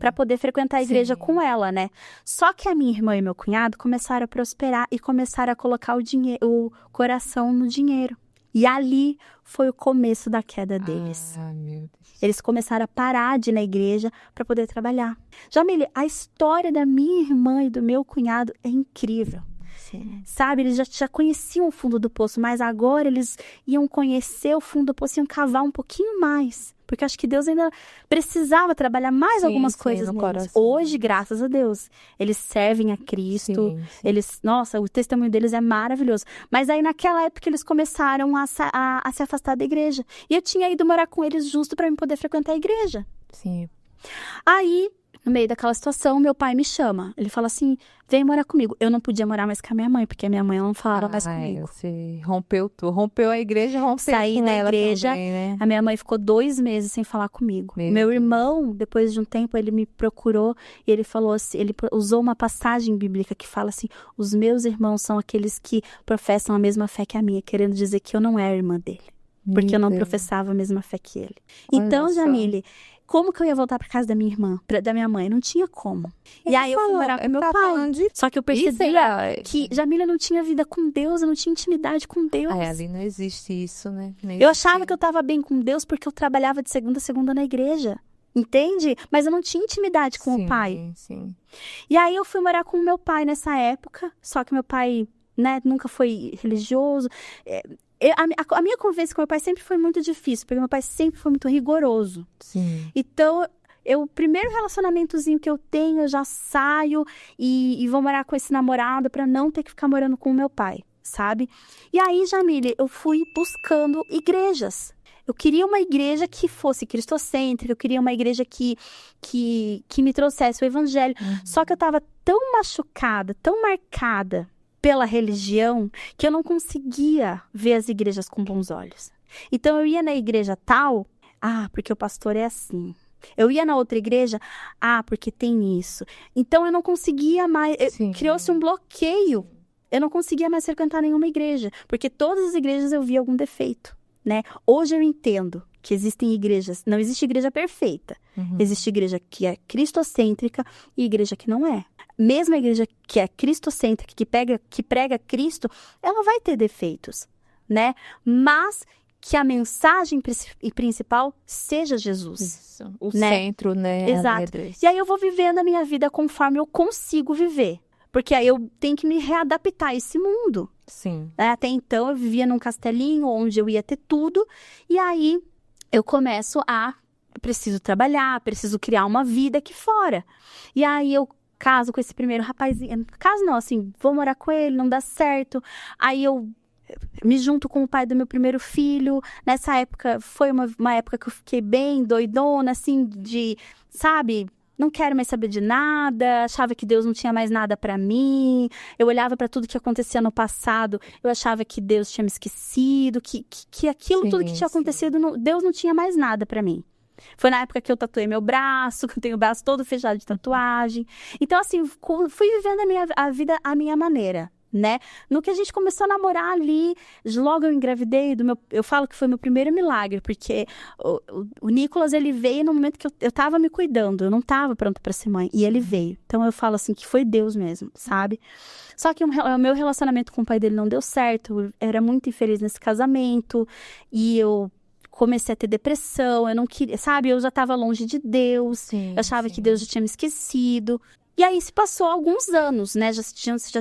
Pra poder frequentar a igreja com ela, né? Só que a minha irmã e meu cunhado começaram a prosperar e começaram a colocar o coração no dinheiro. E ali foi o começo da queda deles. Meu Deus. Eles começaram a parar de ir na igreja para poder trabalhar. Jamile, a história da minha irmã e do meu cunhado é incrível. Sim. Sabe, eles já conheciam o fundo do poço, mas agora eles iam conhecer o fundo do poço, iam cavar um pouquinho mais. Porque eu acho que Deus ainda precisava trabalhar mais algumas coisas no neles. coração. Hoje, graças a Deus, eles servem a Cristo. Sim. Nossa, o testemunho deles é maravilhoso. Mas aí, naquela época, eles começaram a se afastar da igreja. E eu tinha ido morar com eles justo para eu poder frequentar a igreja. Sim. Aí, no meio daquela situação, meu pai me chama. Ele fala assim, vem morar comigo. Eu não podia morar mais com a minha mãe, porque a minha mãe não falava mais comigo. Você rompeu tudo. Rompeu a igreja, rompeu Saí com da ela igreja, também, né? a minha mãe ficou 2 meses sem falar comigo. Meu irmão, depois de um tempo, ele me procurou e ele falou assim, ele usou uma passagem bíblica que fala assim, os meus irmãos são aqueles que professam a mesma fé que a minha, querendo dizer que eu não era irmã dele. Porque eu não professava a mesma fé que ele. Olha Então, só. Jamile, como que eu ia voltar para casa da minha irmã, da minha mãe? Não tinha como. E aí eu fui morar com meu pai. Só que eu percebi que Jamila não tinha vida com Deus, eu não tinha intimidade com Deus. Ali não existe isso, né? Eu achava que eu estava bem com Deus porque eu trabalhava de segunda a segunda na igreja. Entende? Mas eu não tinha intimidade com o pai. Sim. E aí eu fui morar com o meu pai nessa época. Só que meu pai, né, nunca foi religioso. A minha convivência com meu pai sempre foi muito difícil, porque meu pai sempre foi muito rigoroso. Sim. Então, o primeiro relacionamentozinho que eu tenho, eu já saio e vou morar com esse namorado pra não ter que ficar morando com o meu pai, sabe? E aí, Jamile, eu fui buscando igrejas. Eu queria uma igreja que fosse cristocêntrica, eu queria uma igreja que me trouxesse o evangelho. Só que eu tava tão machucada, tão marcada pela religião, que eu não conseguia ver as igrejas com bons olhos. Então, eu ia na igreja tal, porque o pastor é assim. Eu ia na outra igreja, porque tem isso. Então, eu não conseguia mais, criou-se um bloqueio. Eu não conseguia mais frequentar nenhuma igreja, porque todas as igrejas eu via algum defeito, né? Hoje eu entendo que existem igrejas, não existe igreja perfeita. Existe igreja que é cristocêntrica e igreja que não é. Mesmo a igreja que é cristocêntrica, que prega Cristo, ela vai ter defeitos, né? Mas que a mensagem principal seja Jesus. Isso. O né? centro, né? Exato. E aí eu vou vivendo a minha vida conforme eu consigo viver. Porque aí eu tenho que me readaptar a esse mundo. Sim. Até então eu vivia num castelinho onde eu ia ter tudo. E aí eu começo preciso trabalhar, preciso criar uma vida aqui fora. E aí eu caso com esse primeiro rapazinho. Caso não, assim, vou morar com ele, não dá certo. Aí eu me junto com o pai do meu primeiro filho. Nessa época, foi uma época que eu fiquei bem doidona, assim, sabe, não quero mais saber de nada, achava que Deus não tinha mais nada pra mim. Eu olhava pra tudo que acontecia no passado, eu achava que Deus tinha me esquecido, que aquilo tudo que tinha acontecido, Deus não tinha mais nada pra mim. Foi na época que eu tatuei meu braço, que eu tenho o braço todo fechado de tatuagem. Então, assim, fui vivendo a vida à minha maneira, né? No que a gente começou a namorar ali, logo eu engravidei eu falo que foi meu primeiro milagre, porque o Nicolas, ele veio no momento que eu tava me cuidando, eu não tava pronta pra ser mãe, e ele veio. Então, eu falo assim, que foi Deus mesmo, sabe? Só que o meu relacionamento com o pai dele não deu certo, eu era muito infeliz nesse casamento, e eu comecei a ter depressão, eu não queria, sabe? Eu já estava longe de Deus, eu achava que Deus já tinha me esquecido. E aí se passou alguns anos, né? Já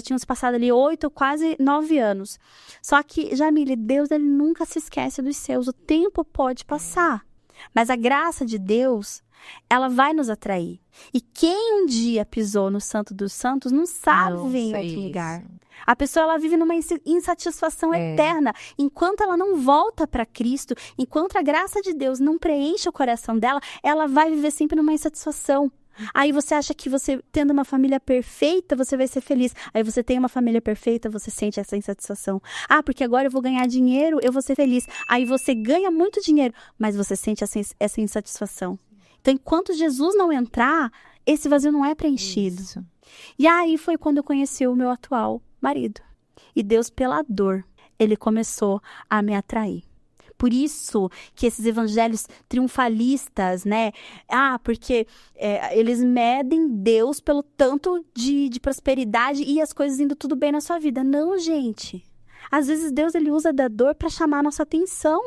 tinham se passado ali 8, quase 9 anos. Só que, Jamile, Deus, ele nunca se esquece dos seus. O tempo pode passar. Mas a graça de Deus, ela vai nos atrair. E quem um dia pisou no Santo dos Santos não sabe Não viver em sei outro lugar. isso. A pessoa, ela vive numa insatisfação eterna. Enquanto ela não volta para Cristo, enquanto a graça de Deus não preenche o coração dela, ela vai viver sempre numa insatisfação. Aí você acha que você, tendo uma família perfeita, você vai ser feliz. Aí você tem uma família perfeita, você sente essa insatisfação. Ah, porque agora eu vou ganhar dinheiro, eu vou ser feliz. Aí você ganha muito dinheiro, mas você sente essa insatisfação. Então, enquanto Jesus não entrar, esse vazio não é preenchido. Isso. E aí foi quando eu conheci o meu atual marido. E Deus, pela dor, ele começou a me atrair. Por isso que esses evangelhos triunfalistas, né? Ah, porque eles medem Deus pelo tanto de prosperidade e as coisas indo tudo bem na sua vida. Não, gente. Às vezes Deus, ele usa da dor para chamar a nossa atenção.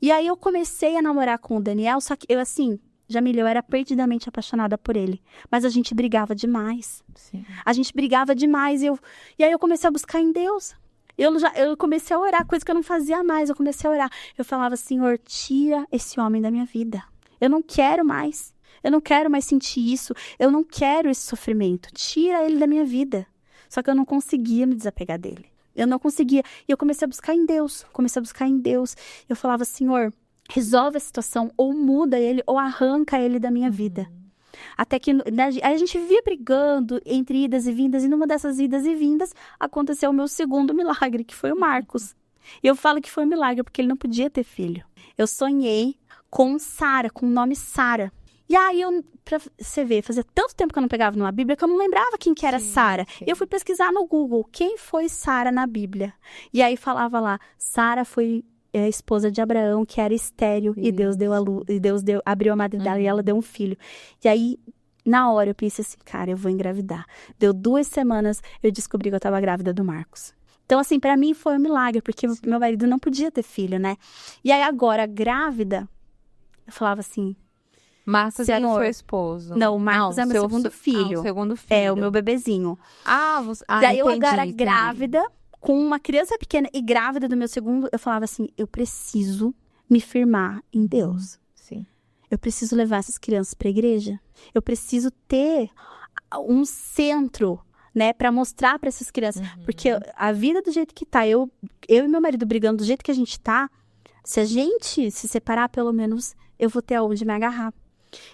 E aí eu comecei a namorar com o Daniel, só que eu assim, Jamília, eu era perdidamente apaixonada por ele. Mas a gente brigava demais. Sim. A gente brigava demais. E aí eu comecei a buscar em Deus. Eu comecei a orar, coisa que eu não fazia mais. Eu comecei a orar. Eu falava, Senhor, tira esse homem da minha vida. Eu não quero mais. Eu não quero mais sentir isso. Eu não quero esse sofrimento. Tira ele da minha vida. Só que eu não conseguia me desapegar dele. Eu não conseguia. E eu comecei a buscar em Deus. Eu falava, Senhor, resolve a situação. Ou muda ele, ou arranca ele da minha vida. Até que aí a gente vivia brigando entre idas e vindas, e numa dessas idas e vindas aconteceu o meu segundo milagre, que foi o Marcos. E eu falo que foi um milagre porque ele não podia ter filho. Eu sonhei com Sara, com o nome Sara. E aí, pra você ver, fazia tanto tempo que eu não pegava numa Bíblia que eu não lembrava quem que era Sara. E eu fui pesquisar no Google, quem foi Sara na Bíblia? E aí falava lá, Sara foi a esposa de Abraão, que era estéril, e Deus deu a luz, e Deus abriu a madre dela e ela deu um filho. E aí, na hora, eu pensei assim, cara, eu vou engravidar. Deu 2 semanas, eu descobri que eu tava grávida do Marcos. Então, assim, pra mim foi um milagre, porque meu marido não podia ter filho, né? E aí, agora, grávida, eu falava assim... Marcos é o Senhor. seu esposo. Não, o Marcos é meu segundo filho. o segundo filho. É, o meu bebezinho. Daí Eu agora grávida, com uma criança pequena e grávida do meu segundo, eu falava assim, eu preciso me firmar em Deus. Sim. Eu preciso levar essas crianças para a igreja. Eu preciso ter um centro, né, para mostrar para essas crianças. Porque a vida do jeito que tá, eu e meu marido brigando do jeito que a gente tá, se a gente se separar, pelo menos eu vou ter aonde me agarrar.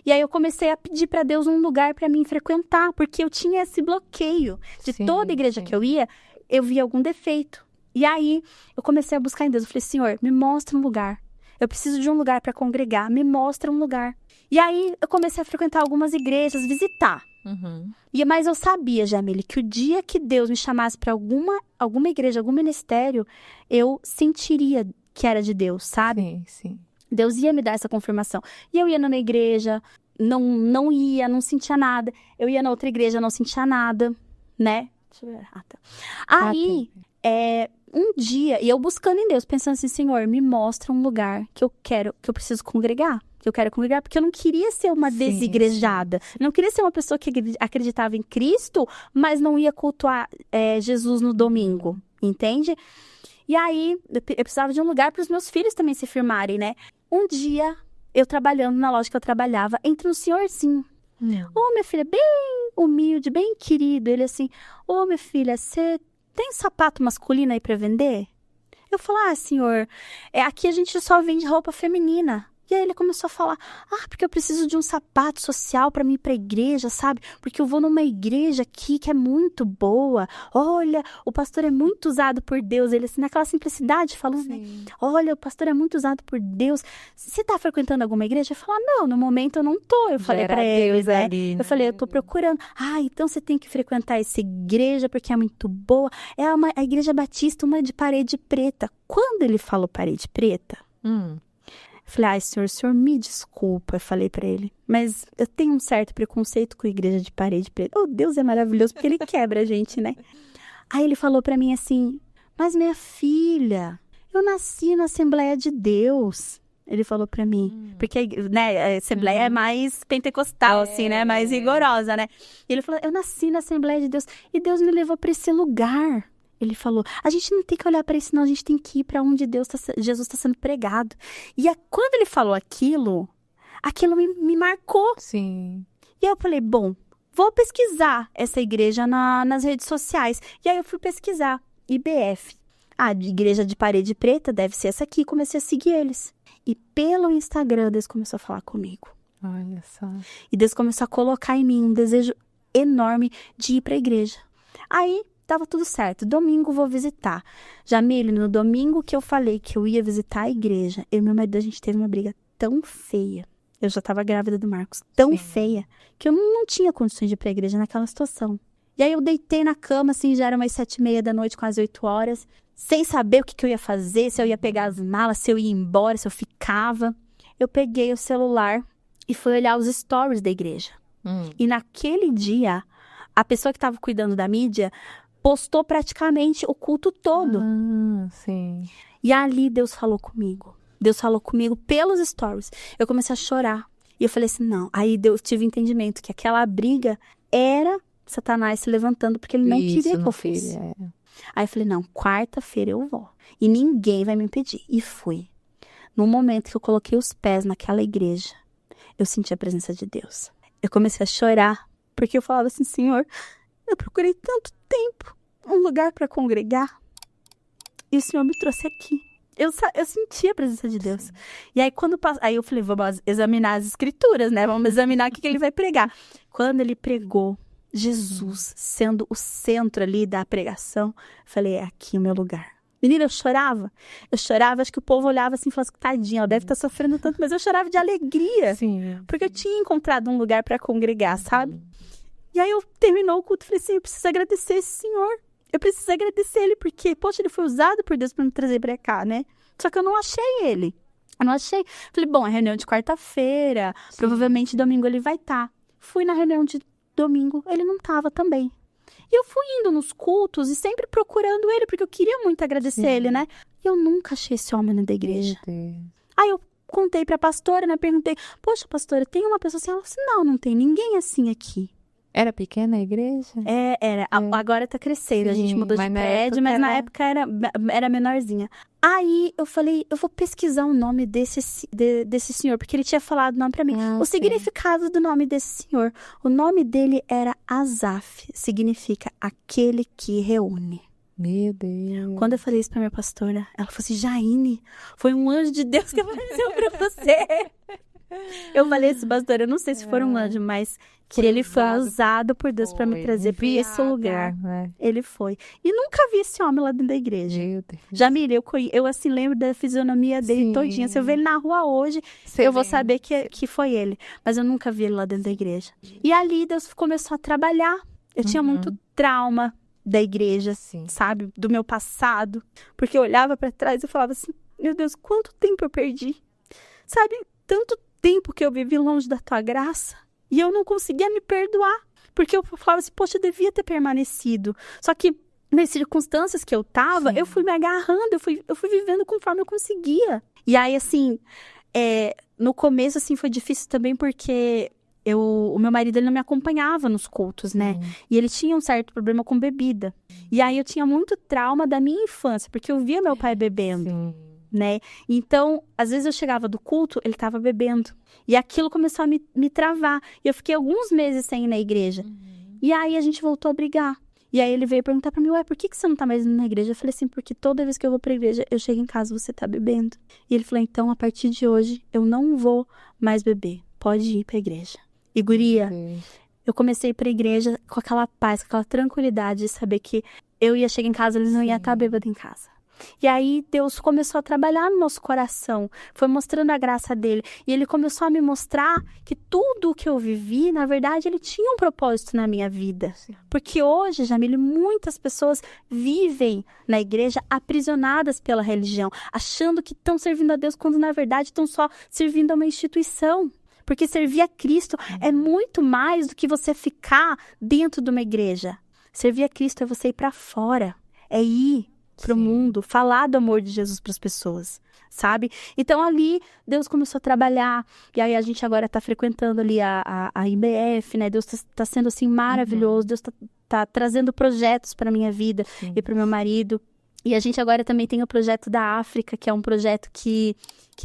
E aí eu comecei a pedir para Deus um lugar para mim frequentar, porque eu tinha esse bloqueio de toda igreja que eu ia, eu via algum defeito. E aí eu comecei a buscar em Deus. Eu falei, Senhor, me mostra um lugar. Eu preciso de um lugar para congregar. Me mostra um lugar. E aí eu comecei a frequentar algumas igrejas, visitar. Mas eu sabia, Jamile, que o dia que Deus me chamasse para alguma igreja, algum ministério, eu sentiria que era de Deus, sabe? Sim, sim. Deus ia me dar essa confirmação. E eu ia na igreja, não sentia nada. Eu ia na outra igreja, não sentia nada, né? Deixa eu ver. Tá. Aí, um dia, e eu buscando em Deus, pensando assim, Senhor, me mostra um lugar que eu preciso congregar. Que eu quero congregar, porque eu não queria ser uma desigrejada. Eu não queria ser uma pessoa que acreditava em Cristo, mas não ia cultuar Jesus no domingo, entende? E aí, eu precisava de um lugar para os meus filhos também se firmarem, né? Um dia, eu trabalhando na loja que eu trabalhava, entra um senhorzinho. Minha filha, bem humilde, bem querido. Ele assim, minha filha, você tem sapato masculino aí para vender? Eu falo, senhor, aqui a gente só vende roupa feminina. E aí ele começou a falar, porque eu preciso de um sapato social para mim ir pra igreja, sabe? Porque eu vou numa igreja aqui que é muito boa. Olha, o pastor é muito usado por Deus. Ele assim, naquela simplicidade, falou, né? Olha, o pastor é muito usado por Deus. Você tá frequentando alguma igreja? Eu falei, não, no momento eu não tô. Eu falei pra eles, eu falei, eu tô procurando. Então você tem que frequentar essa igreja porque é muito boa. É a igreja batista, uma de parede preta. Quando ele falou parede preta... Eu falei, senhor, o senhor me desculpa, eu falei pra ele, mas eu tenho um certo preconceito com a igreja de parede preta. Deus é maravilhoso, porque ele quebra a gente, né? Aí ele falou pra mim assim, mas minha filha, eu nasci na Assembleia de Deus. Ele falou pra mim, porque né, a Assembleia é mais pentecostal, assim, né? Mais rigorosa, né? E ele falou, eu nasci na Assembleia de Deus e Deus me levou pra esse lugar. Ele falou, a gente não tem que olhar para isso, não. A gente tem que ir para onde Jesus está sendo pregado. E quando ele falou aquilo, aquilo me marcou. Sim. E aí eu falei, bom, vou pesquisar essa igreja nas redes sociais. E aí eu fui pesquisar, IBF. De igreja de parede preta, deve ser essa aqui. Comecei a seguir eles. E pelo Instagram, Deus começou a falar comigo. Olha só. E Deus começou a colocar em mim um desejo enorme de ir para a igreja. Aí, tava tudo certo. Domingo vou visitar. Jamile, no domingo que eu falei que eu ia visitar a igreja, eu e meu marido, a gente teve uma briga tão feia. Eu já tava grávida do Marcos. Tão feia. Que eu não tinha condições de ir pra igreja naquela situação. E aí eu deitei na cama, assim, já era umas 7h30 da noite, quase 8 horas. Sem saber o que eu ia fazer, se eu ia pegar as malas, se eu ia embora, se eu ficava. Eu peguei o celular e fui olhar os stories da igreja. E naquele dia, a pessoa que estava cuidando da mídia postou praticamente o culto todo. Sim. E ali Deus falou comigo. Deus falou comigo pelos stories. Eu comecei a chorar. E eu falei assim, não. Aí Deus tive entendimento que aquela briga era Satanás se levantando porque ele não queria que eu fosse. Aí eu falei, não, quarta-feira eu vou. E ninguém vai me impedir. E fui. No momento que eu coloquei os pés naquela igreja, eu senti a presença de Deus. Eu comecei a chorar, porque eu falava assim, Senhor, eu procurei tanto tempo um lugar para congregar, e o Senhor me trouxe aqui. Eu senti a presença de Deus. E aí, aí eu falei, vamos examinar as escrituras, né? Vamos examinar o que ele vai pregar. Quando ele pregou, Jesus sendo o centro ali da pregação, eu falei, é aqui o meu lugar. Menina, eu chorava, acho que o povo olhava assim e falava assim, tadinha, ela deve estar sofrendo tanto, mas eu chorava de alegria, porque eu tinha encontrado um lugar para congregar, sabe? E aí eu terminou o culto e falei assim, eu preciso agradecer esse senhor, eu preciso agradecer ele, porque, poxa, ele foi usado por Deus para me trazer para cá, né? Só que eu não achei ele, falei, bom, é reunião de quarta-feira, provavelmente domingo ele vai estar. Fui na reunião de domingo, ele não estava também. E eu fui indo nos cultos e sempre procurando ele, porque eu queria muito agradecer ele, né? E eu nunca achei esse homem da igreja. Aí eu contei pra pastora, né? Perguntei, poxa, pastora, tem uma pessoa assim? Ela disse, não tem ninguém assim aqui. Era pequena a igreja? Era. Agora tá crescendo, a gente mudou de prédio, mas na época era menorzinha. Aí eu falei, eu vou pesquisar o nome desse senhor, porque ele tinha falado o nome pra mim. O significado do nome desse senhor. O nome dele era Asaf, significa aquele que reúne. Meu Deus. Quando eu falei isso pra minha pastora, ela falou assim, Jaine, foi um anjo de Deus que apareceu pra você. Eu falei assim, pastora, eu não sei se foi um anjo, mas que ele foi usado por Deus para me trazer para esse lugar. Ele foi. E nunca vi esse homem lá dentro da igreja. Meu Deus. Jamile, eu assim lembro da fisionomia dele todinha. Se eu ver ele na rua hoje, eu vou saber que foi ele. Mas eu nunca vi ele lá dentro da igreja. E ali Deus começou a trabalhar. Eu tinha muito trauma da igreja, sabe? Do meu passado. Porque eu olhava para trás e falava assim, meu Deus, quanto tempo eu perdi. Sabe? Tanto tempo que eu vivi longe da tua graça. E eu não conseguia me perdoar. Porque eu falava assim, poxa, eu devia ter permanecido. Só que nas circunstâncias que eu tava, eu fui me agarrando, eu fui vivendo conforme eu conseguia. E aí, assim, no começo, assim, foi difícil também porque o meu marido, ele não me acompanhava nos cultos, né? E ele tinha um certo problema com bebida. E aí eu tinha muito trauma da minha infância, porque eu via meu pai bebendo. Né? Então, às vezes eu chegava do culto, ele estava bebendo. E aquilo começou a me travar. E eu fiquei alguns meses sem ir na igreja. E aí a gente voltou a brigar. E aí ele veio perguntar pra mim, ué, por que você não tá mais indo na igreja? Eu falei assim, porque toda vez que eu vou pra igreja, eu chego em casa, você tá bebendo. E ele falou, então, a partir de hoje, eu não vou mais beber. Pode ir pra igreja. E guria, eu comecei a ir pra igreja com aquela paz, com aquela tranquilidade de saber que eu ia chegar em casa, eles não iam estar bêbados em casa. E aí Deus começou a trabalhar no nosso coração, foi mostrando a graça dele. E ele começou a me mostrar que tudo o que eu vivi, na verdade, ele tinha um propósito na minha vida. Porque hoje, Jamile, muitas pessoas vivem na igreja aprisionadas pela religião, achando que estão servindo a Deus, quando na verdade estão só servindo a uma instituição. Porque servir a Cristo é muito mais do que você ficar dentro de uma igreja. Servir a Cristo é você ir para fora, é ir para o mundo, falar do amor de Jesus para as pessoas, sabe? Então ali Deus começou a trabalhar, e aí a gente agora está frequentando ali a IBF, né? Deus está sendo assim maravilhoso, Deus tá trazendo projetos para minha vida e para o meu marido. E a gente agora também tem o projeto da África, que é um projeto que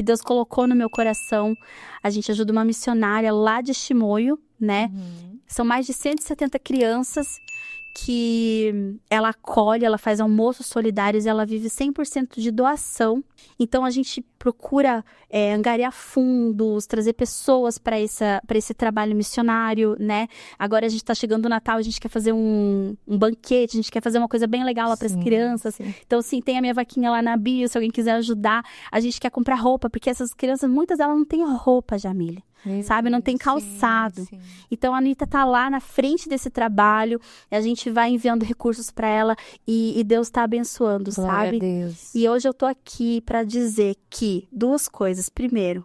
Deus colocou no meu coração. A gente ajuda uma missionária lá de Chimoio, né? São mais de 170 crianças que ela acolhe, ela faz almoços solidários e ela vive 100% de doação. Então, a gente procura angariar fundos, trazer pessoas para esse trabalho missionário, né? Agora a gente está chegando o Natal, a gente quer fazer um banquete, a gente quer fazer uma coisa bem legal lá para as crianças. Sim. Então, assim, tem a minha vaquinha lá na bio, se alguém quiser ajudar. A gente quer comprar roupa, porque essas crianças, muitas delas não têm roupa, Jamília. Sabe? Não tem calçado. Sim. Então, a Anitta tá lá na frente desse trabalho, e a gente vai enviando recursos para ela e Deus tá abençoando, Glória sabe? a Deus. E hoje eu tô aqui para dizer que duas coisas. Primeiro,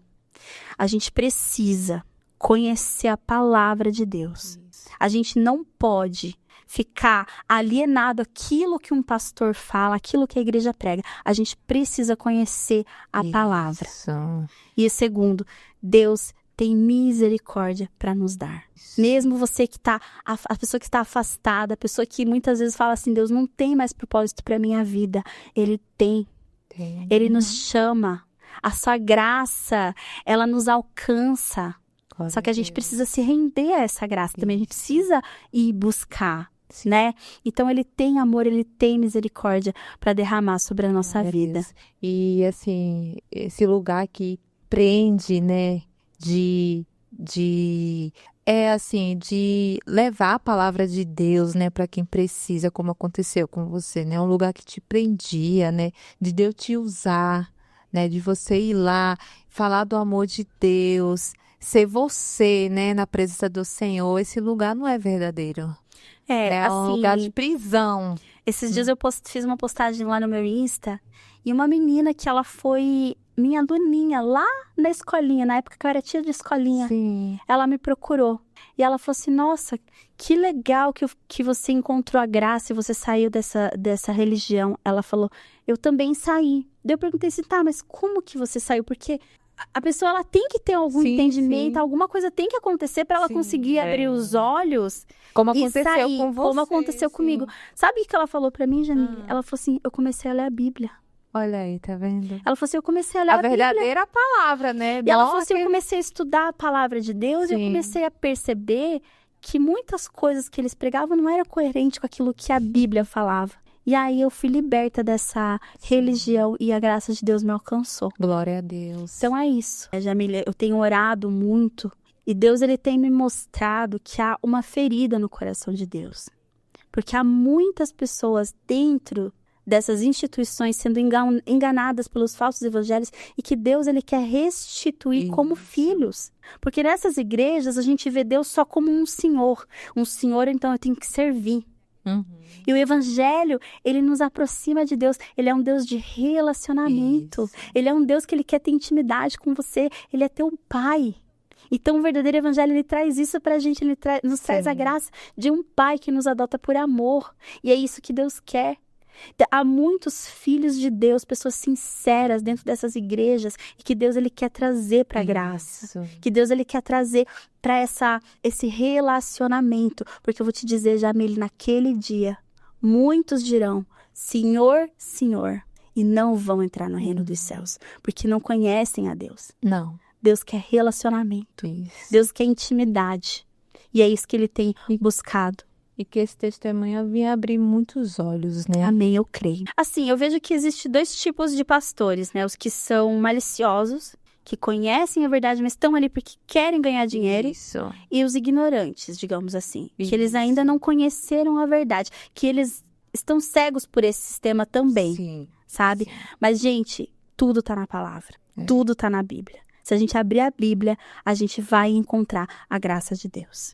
a gente precisa conhecer a palavra de Deus. A gente não pode ficar alienado àquilo que um pastor fala, aquilo que a igreja prega. A gente precisa conhecer a palavra. E segundo, Deus tem misericórdia para nos dar. Mesmo você que tá, a pessoa que está afastada, a pessoa que muitas vezes fala assim, Deus não tem mais propósito para minha vida. Ele tem. Ele nos chama. A sua graça, ela nos alcança. Glória Só que a gente precisa se render a essa graça também. A gente precisa ir buscar, né? Então, ele tem amor, ele tem misericórdia para derramar sobre a nossa vida. E, assim, esse lugar que prende, né? De levar a palavra de Deus, né, para quem precisa, como aconteceu com você, né, um lugar que te prendia, né, de Deus te usar, né, de você ir lá, falar do amor de Deus, ser você, né, na presença do Senhor. Esse lugar não é verdadeiro. É um lugar de prisão. Esses dias eu fiz uma postagem lá no meu Insta, e uma menina que ela foi minha aluninha lá na escolinha, na época que eu era tia de escolinha. Sim. Ela me procurou. E ela falou assim, nossa, que legal que você encontrou a graça e você saiu dessa religião. Ela falou, eu também saí. Daí eu perguntei assim, tá, mas como que você saiu? Porque a pessoa, ela tem que ter algum entendimento, alguma coisa tem que acontecer para ela conseguir abrir os olhos como aconteceu sair, com você, como aconteceu comigo. Sabe o que ela falou para mim, Jamília? Ela falou assim, eu comecei a ler a Bíblia. Olha aí, tá vendo? Ela falou assim, eu comecei a ler a Bíblia. A verdadeira palavra, né? E ela falou assim, eu comecei a estudar a palavra de Deus e eu comecei a perceber que muitas coisas que eles pregavam não era coerente com aquilo que a Bíblia falava. E aí eu fui liberta dessa religião e a graça de Deus me alcançou. Glória a Deus. Então é isso. Jamília, eu tenho orado muito e Deus, ele tem me mostrado que há uma ferida no coração de Deus. Porque há muitas pessoas dentro dessas instituições sendo enganadas pelos falsos evangelhos e que Deus, ele quer restituir como filhos. Porque nessas igrejas a gente vê Deus só como um senhor. Um senhor, então eu tenho que servir. E o evangelho, ele nos aproxima de Deus. Ele é um Deus de relacionamento. Ele é um Deus que ele quer ter intimidade com você. Ele é teu pai. Então o verdadeiro evangelho, ele traz isso pra gente. Ele nos traz a graça de um pai que nos adota por amor. E é isso que Deus quer. Há muitos filhos de Deus, pessoas sinceras dentro dessas igrejas e que Deus, ele quer trazer para a graça, que Deus, ele quer trazer para esse relacionamento, porque eu vou te dizer, Jamília, naquele dia muitos dirão, Senhor, Senhor, e não vão entrar no reino dos céus, porque não conhecem a Deus. Não. Deus quer relacionamento, Deus quer intimidade, e é isso que ele tem buscado. E que esse testemunho vinha abrir muitos olhos, né? Amém, eu creio. Assim, eu vejo que existe dois tipos de pastores, né? Os que são maliciosos, que conhecem a verdade, mas estão ali porque querem ganhar dinheiro. Isso. E os ignorantes, digamos assim. Que eles ainda não conheceram a verdade. Que eles estão cegos por esse sistema também. Sabe? Mas, gente, tudo tá na palavra. Tudo tá na Bíblia. Se a gente abrir a Bíblia, a gente vai encontrar a graça de Deus.